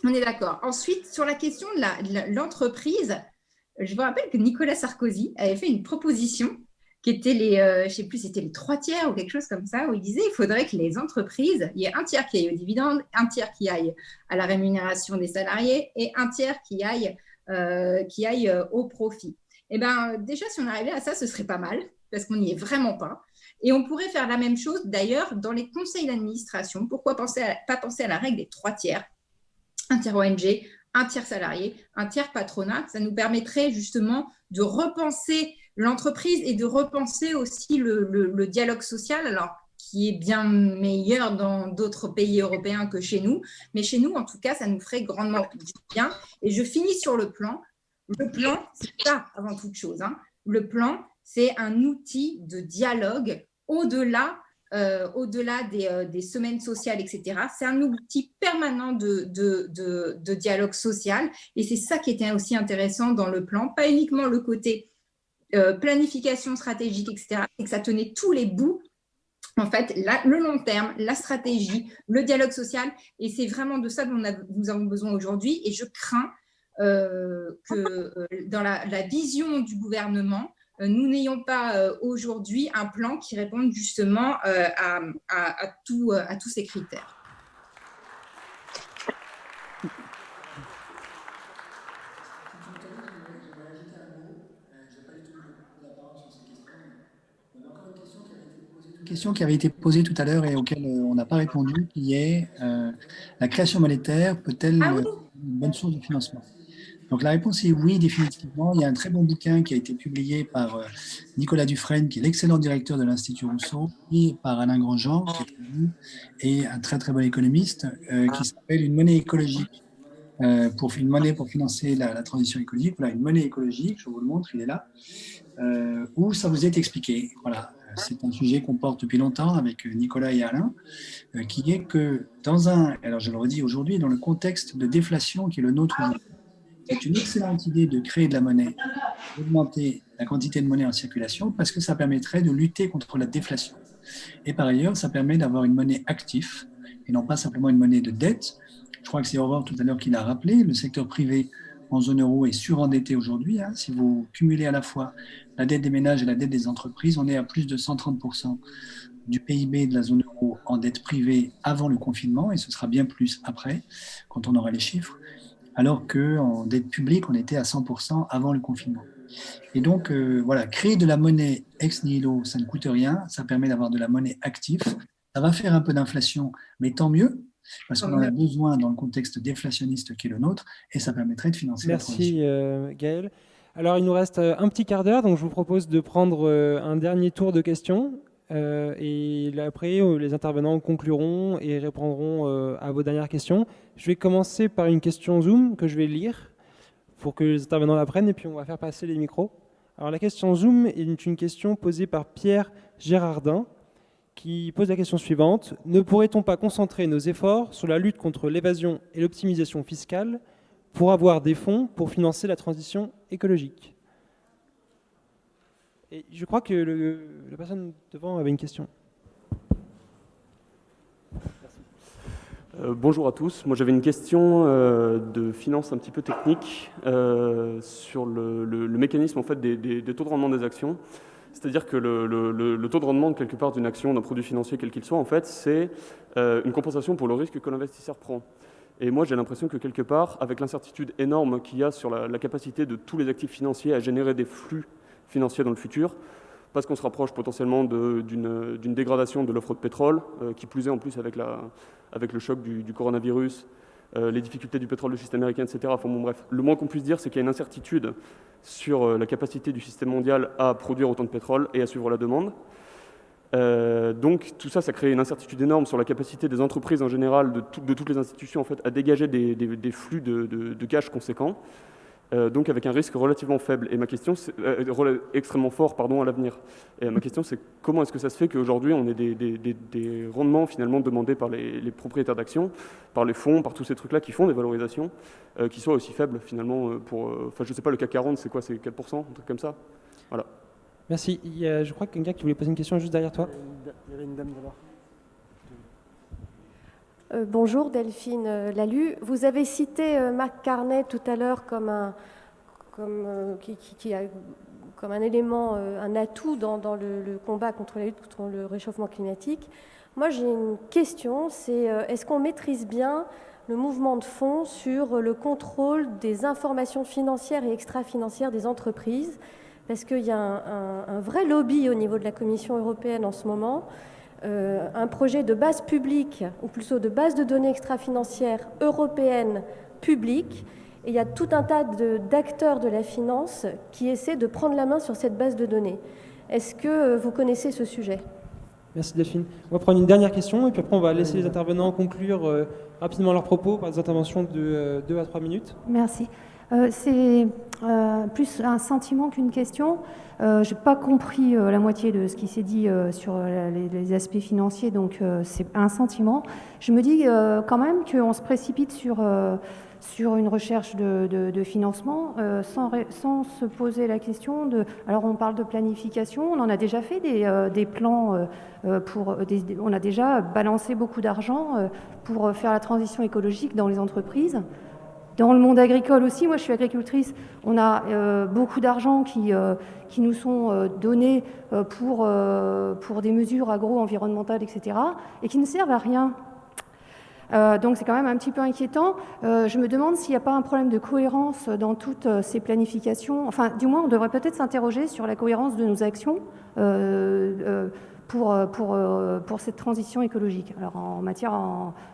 On est d'accord. Ensuite, sur la question de l'entreprise, je vous rappelle que Nicolas Sarkozy avait fait une proposition qui était je ne sais plus, c'était les 3 tiers ou quelque chose comme ça, où il disait qu'il faudrait que les entreprises, il y ait un tiers qui aille aux dividendes, un tiers qui aille à la rémunération des salariés et un tiers qui aille au profit. Eh bien, déjà, si on arrivait à ça, ce serait pas mal, parce qu'on n'y est vraiment pas. Et on pourrait faire la même chose, d'ailleurs, dans les conseils d'administration. Pourquoi pas penser à la règle des 3 tiers? Un tiers ONG, un tiers salarié, un tiers patronat. Ça nous permettrait justement de repenser l'entreprise et de repenser aussi le dialogue social, alors qui est bien meilleur dans d'autres pays européens que chez nous. Mais chez nous, en tout cas, ça nous ferait grandement du bien. Et je finis sur le plan. Le plan, c'est ça avant toute chose. Hein. Le plan, c'est un outil de dialogue au-delà des semaines sociales, etc. C'est un outil permanent de dialogue social et c'est ça qui était aussi intéressant dans le plan, pas uniquement le côté planification stratégique, etc., et que ça tenait tous les bouts, en fait, le long terme, la stratégie, le dialogue social, et c'est vraiment de ça dont nous avons besoin aujourd'hui, et je crains que dans la vision du gouvernement, nous n'ayons pas aujourd'hui un plan qui réponde justement à tous ces critères. Une question qui avait été posée tout à l'heure et auquel on n'a pas répondu, qui est la création monétaire peut-elle être une bonne source de financement? Donc la réponse est oui, définitivement. Il y a un très bon bouquin qui a été publié par Nicolas Dufresne, qui est l'excellent directeur de l'Institut Rousseau, et par Alain Grandjean, qui est connu, et un très très bon économiste, qui s'appelle Une monnaie écologique, une monnaie pour financer la transition écologique. Voilà, une monnaie écologique, je vous le montre, il est là, où ça vous est expliqué. Voilà. C'est un sujet qu'on porte depuis longtemps avec Nicolas et Alain, qui est que alors je le redis aujourd'hui, dans le contexte de déflation qui est le nôtre aujourd'hui, c'est une excellente idée de créer de la monnaie, d'augmenter la quantité de monnaie en circulation parce que ça permettrait de lutter contre la déflation. Et par ailleurs, ça permet d'avoir une monnaie active et non pas simplement une monnaie de dette. Je crois que c'est Aurore tout à l'heure qui l'a rappelé, le secteur privé en zone euro est surendetté aujourd'hui. Hein. Si vous cumulez à la fois la dette des ménages et la dette des entreprises, on est à plus de 130% du PIB de la zone euro en dette privée avant le confinement, et ce sera bien plus après, quand on aura les chiffres, alors qu'en dette publique, on était à 100% avant le confinement. Et donc, voilà, créer de la monnaie ex nihilo, ça ne coûte rien, ça permet d'avoir de la monnaie active, ça va faire un peu d'inflation, mais tant mieux, parce qu'on en a besoin dans le contexte déflationniste qui est le nôtre, et ça permettrait de financer la transition. Merci Gaël. Alors il nous reste un petit quart d'heure, donc je vous propose de prendre un dernier tour de questions, et après les intervenants concluront et répondront à vos dernières questions. Je vais commencer par une question Zoom que je vais lire pour que les intervenants la prennent, et puis on va faire passer les micros. Alors la question Zoom est une question posée par Pierre Gérardin, qui pose la question suivante. Ne pourrait-on pas concentrer nos efforts sur la lutte contre l'évasion et l'optimisation fiscale pour avoir des fonds pour financer la transition écologique? Et je crois que la personne devant avait une question. Bonjour à tous. Moi, j'avais une question de finance un petit peu technique sur le mécanisme en fait, des taux de rendement des actions. C'est-à-dire que le taux de rendement, quelque part, d'une action, d'un produit financier, quel qu'il soit, en fait, c'est une compensation pour le risque que l'investisseur prend. Et moi, j'ai l'impression que, quelque part, avec l'incertitude énorme qu'il y a sur la capacité de tous les actifs financiers à générer des flux financiers dans le futur, parce qu'on se rapproche potentiellement d'une dégradation de l'offre de pétrole, qui plus est en plus avec le choc du coronavirus, les difficultés du pétrole de schiste américain, etc. Enfin, bon, bref, le moins qu'on puisse dire, c'est qu'il y a une incertitude sur la capacité du système mondial à produire autant de pétrole et à suivre la demande. Donc tout ça, ça crée une incertitude énorme sur la capacité des entreprises en général, de toutes les institutions en fait, à dégager des flux de cash conséquents, donc avec un risque relativement faible. Et ma question, extrêmement fort, pardon, à l'avenir. Et ma question, c'est comment est-ce que ça se fait qu'aujourd'hui on ait des rendements finalement demandés par les propriétaires d'actions, par les fonds, par tous ces trucs-là qui font des valorisations, qui soient aussi faibles finalement pour, enfin je sais pas, le CAC 40, c'est quoi, c'est 4%, un truc comme ça. Voilà. Merci. Il y a, je crois qu'un gars qui voulait poser une question juste derrière toi. Il y avait une dame d'abord. Bonjour Delphine Lalu. Vous avez cité Mark Carney tout à l'heure comme un élément, un atout dans le combat contre la lutte contre le réchauffement climatique. Moi j'ai une question, c'est est-ce qu'on maîtrise bien le mouvement de fond sur le contrôle des informations financières et extra-financières des entreprises? Parce qu'il y a un vrai lobby au niveau de la Commission européenne en ce moment, un projet de base publique, ou plutôt de base de données extra-financières européennes publiques, et il y a tout un tas d'acteurs de la finance qui essaient de prendre la main sur cette base de données. Est-ce que vous connaissez ce sujet ? Merci Delphine. On va prendre une dernière question, et puis après on va laisser les intervenants conclure rapidement leurs propos par des interventions de 2 à 3 minutes. Merci. C'est plus un sentiment qu'une question. Je n'ai pas compris la moitié de ce qui s'est dit sur les aspects financiers, donc c'est un sentiment. Je me dis quand même qu'on se précipite sur une recherche de financement sans se poser la question de... Alors on parle de planification, on en a déjà fait des plans, on a déjà balancé beaucoup d'argent pour faire la transition écologique dans les entreprises. Dans le monde agricole aussi, moi je suis agricultrice, on a beaucoup d'argent qui nous sont donnés pour des mesures agro-environnementales, etc., et qui ne servent à rien. Donc c'est quand même un petit peu inquiétant. Je me demande s'il n'y a pas un problème de cohérence dans toutes ces planifications. Enfin, du moins, on devrait peut-être s'interroger sur la cohérence de nos actions pour cette transition écologique. Alors en matière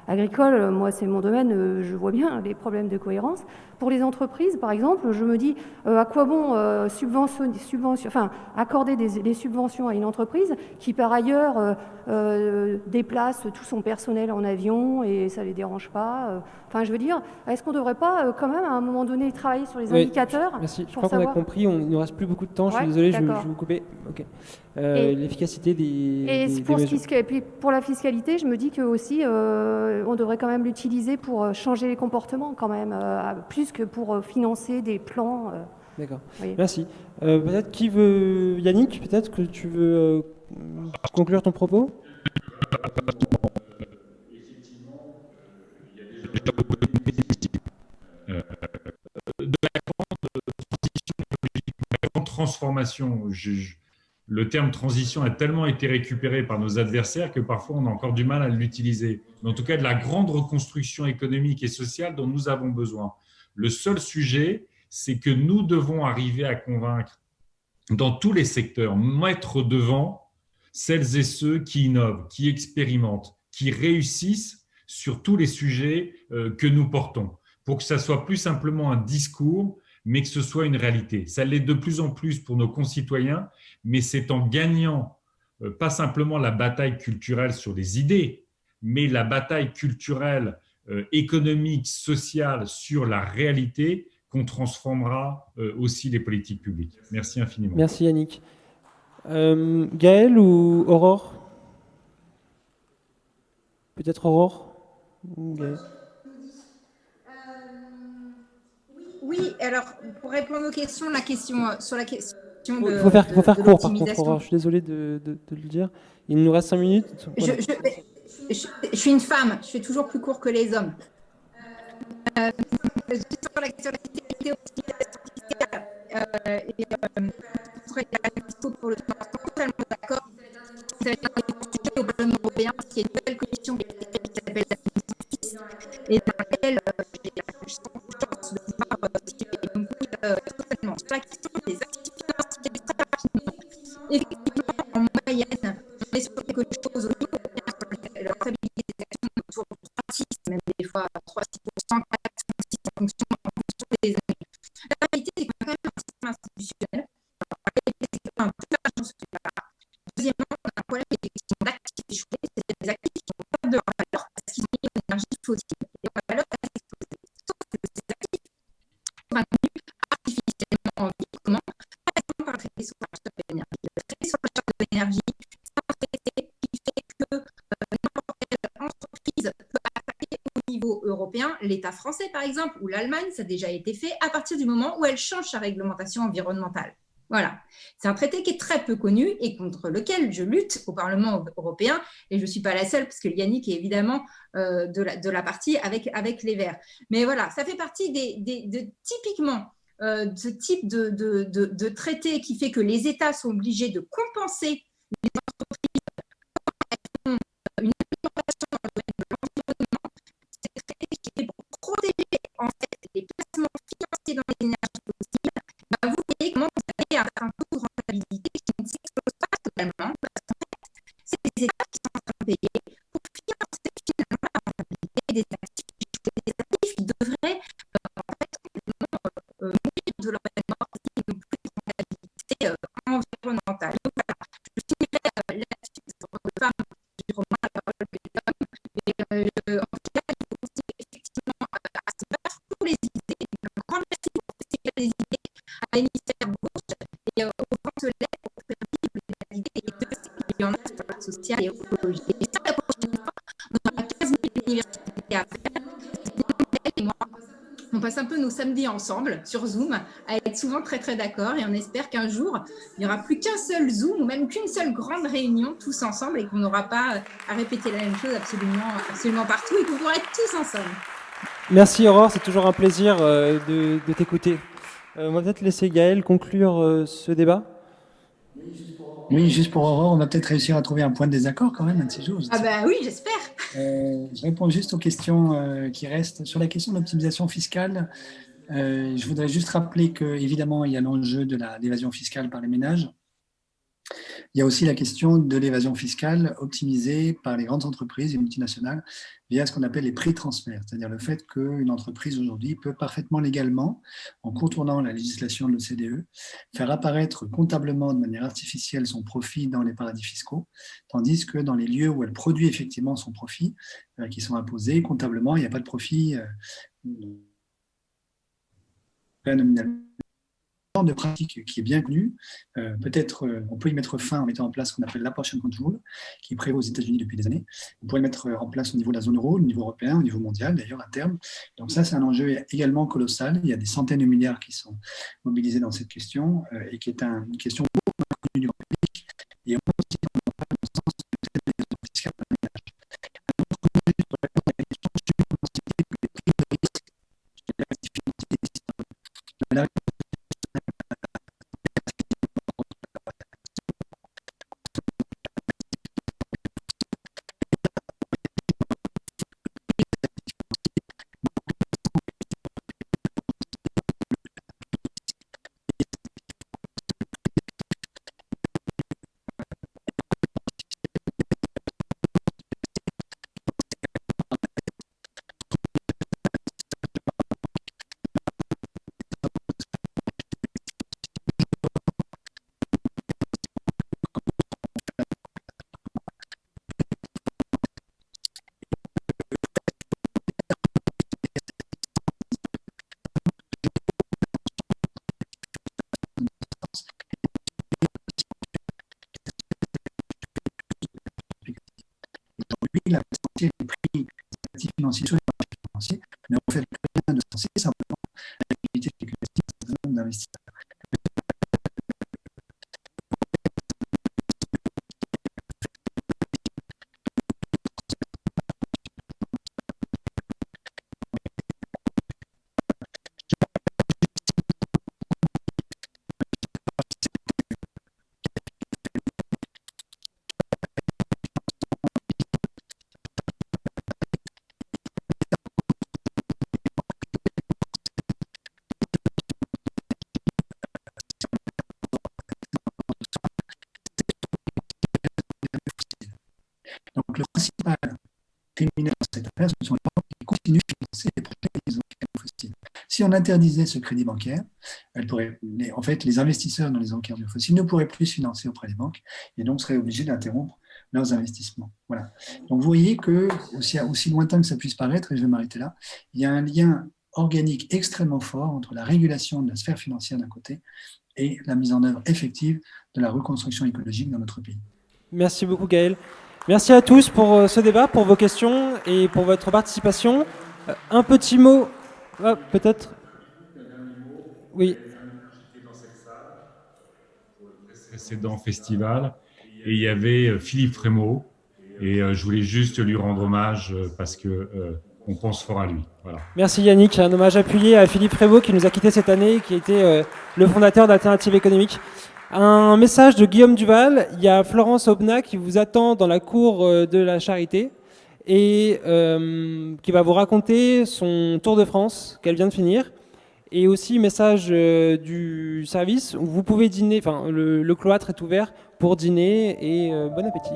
agricole, moi c'est mon domaine, je vois bien les problèmes de cohérence. Pour les entreprises, par exemple, je me dis à quoi bon accorder des subventions à une entreprise qui par ailleurs déplace tout son personnel en avion et ça ne les dérange pas. Enfin, je veux dire, est-ce qu'on ne devrait pas quand même à un moment donné travailler sur les indicateurs? Merci, je crois qu'on a compris, il ne nous reste plus beaucoup de temps, je suis désolé, je vais vous couper. Okay. L'efficacité des mesures. Et puis pour la fiscalité, je me dis que aussi on devrait quand même l'utiliser pour changer les comportements quand même, plus que pour financer des plans. D'accord, oui. Merci. Peut-être qui veut... Yannick, peut-être que tu veux conclure ton propos? De la grande transformation. Le terme transition a tellement été récupéré par nos adversaires que parfois on a encore du mal à l'utiliser. Mais en tout cas, de la grande reconstruction économique et sociale dont nous avons besoin. Le seul sujet, c'est que nous devons arriver à convaincre dans tous les secteurs, mettre devant celles et ceux qui innovent, qui expérimentent, qui réussissent sur tous les sujets que nous portons, pour que ça soit plus simplement un discours, mais que ce soit une réalité. Ça l'est de plus en plus pour nos concitoyens, mais c'est en gagnant pas simplement la bataille culturelle sur les idées, mais la bataille culturelle, économique, sociale sur la réalité qu'on transformera aussi les politiques publiques. Merci infiniment. Merci Yannick. Gaël ou Aurore? Peut-être Aurore ou Gaël? Oui, alors pour répondre aux questions, sur la question de... Il faut faire court par contre, Aurore. Je suis désolé de le dire. Il nous reste 5 minutes. Voilà. Je suis une femme, je fais toujours plus court que les hommes. Sur la question de la fiscalité pour le transport, totalement d'accord. C'est un au Parlement européen, qui est une nouvelle commission qui s'appelle la commission suisse, et dans laquelle j'ai la chance de pouvoir totalement. Sur la question des actifs financiers, très rapidement, effectivement, en moyenne, on est sur quelque chose au niveau européen, sur la rentabilité des actions autour de 3,6, même des fois 3,6%, 4,6% en fonction des années. La réalité, c'est qu'on a quand même un système institutionnel. C'est un peu d'argent ce là. Deuxièmement, on a un problème l'énergie. C'est un traité qui fait que n'importe quelle entreprise peut attaquer au niveau européen, l'État français par exemple, ou l'Allemagne, ça a déjà été fait, à partir du moment où elle change sa réglementation environnementale. Voilà. C'est un traité qui est très peu connu et contre lequel je lutte au Parlement européen. Et je ne suis pas la seule, parce que Yannick est évidemment de la partie avec les Verts. Mais voilà, ça fait partie typiquement ce type de traité qui fait que les États sont obligés de compenser les entreprises quand elles font une implémentation dans le domaine de l'environnement. C'est un traité qui est pour protéger en fait, les placements financiers dans les énergies fossiles. Bah, vous voyez comment vous avez un taux de rentabilité qui ne s'explose pas totalement, parce qu'en fait, c'est les États qui sont en train de payer pour financer finalement la rentabilité des actifs qui devraient en fait mourir de leur même mort s'ils n'ont plus de rentabilité environnementale. Donc voilà, je finirai là-dessus sur le femme du roman La parole que les hommes, mais en tout cas, il faut aussi effectivement à se battre pour les idées. Un grand merci pour les idées à l'hémisphère gauche et au vent de l'air pour faire vivre les idées et de il y en a sur la sociale et écologique. Et ça, la prochaine fois, on aura 15 000 universités à faire. Et moi, on passe un peu nos samedis ensemble sur Zoom à être souvent très très d'accord et on espère qu'un jour, il n'y aura plus qu'un seul Zoom ou même qu'une seule grande réunion tous ensemble et qu'on n'aura pas à répéter la même chose absolument partout et qu'on pourra être tous ensemble. Merci Aurore, c'est toujours un plaisir de t'écouter. On va peut-être laisser Gaël conclure ce débat. Oui, juste pour Aurore, on va peut-être réussir à trouver un point de désaccord quand même un de ces jours. Ah ben oui, j'espère. Je réponds juste aux questions qui restent. Sur la question de l'optimisation fiscale, je voudrais juste rappeler qu'évidemment, il y a l'enjeu de l'évasion fiscale par les ménages. Il y a aussi la question de l'évasion fiscale optimisée par les grandes entreprises et multinationales via ce qu'on appelle les prix transferts, c'est-à-dire le fait qu'une entreprise aujourd'hui peut parfaitement légalement, en contournant la législation de l'OCDE, faire apparaître comptablement de manière artificielle son profit dans les paradis fiscaux, tandis que dans les lieux où elle produit effectivement son profit, qui sont imposés comptablement, il n'y a pas de profit nominal de pratique qui est bien connue. Peut-être on peut y mettre fin en mettant en place ce qu'on appelle l'apportion control, qui prévaut aux États-Unis depuis des années. On pourrait le mettre en place au niveau de la zone euro, au niveau européen, au niveau mondial d'ailleurs à terme. Donc ça, c'est un enjeu également colossal. Il y a des centaines de milliards qui sont mobilisés dans cette question et qui est une question beaucoup moins connue du grand public. Et on peut aussi en parler dans le sens de l'évasion fiscale par les ménages. Un autre enjeu pour répondre à la question, je suis considéré que les prises de risque de l'activité financière la des prix des actifs financiers sur les marchés financiers, mais on fait rien de sensé, simplement l'activité spéculative d'un certain nombre d'investisseurs. Donc le principal criminel dans cette affaire, ce sont les banques qui continuent de financer les projets des enquêtes fossiles. Si on interdisait ce crédit bancaire, en fait, les investisseurs dans les enquêtes fossiles ne pourraient plus se financer auprès des banques et donc seraient obligés d'interrompre leurs investissements. Voilà. Donc vous voyez que, aussi lointain que ça puisse paraître, et je vais m'arrêter là, il y a un lien organique extrêmement fort entre la régulation de la sphère financière d'un côté et la mise en œuvre effective de la reconstruction écologique dans notre pays. Merci beaucoup Gaël. Merci à tous pour ce débat, pour vos questions et pour votre participation. Un petit mot, peut-être. Oui. Précédent festival, et il y avait Philippe Frémaux, et je voulais juste lui rendre hommage parce que on pense fort à lui. Voilà. Merci Yannick, un hommage appuyé à Philippe Frémaux qui nous a quittés cette année, qui était le fondateur d'Alternative économique. Un message de Guillaume Duval, il y a Florence Aubenas qui vous attend dans la cour de la Charité et qui va vous raconter son tour de France qu'elle vient de finir. Et aussi message du service où vous pouvez dîner, enfin le cloître est ouvert pour dîner et bon appétit.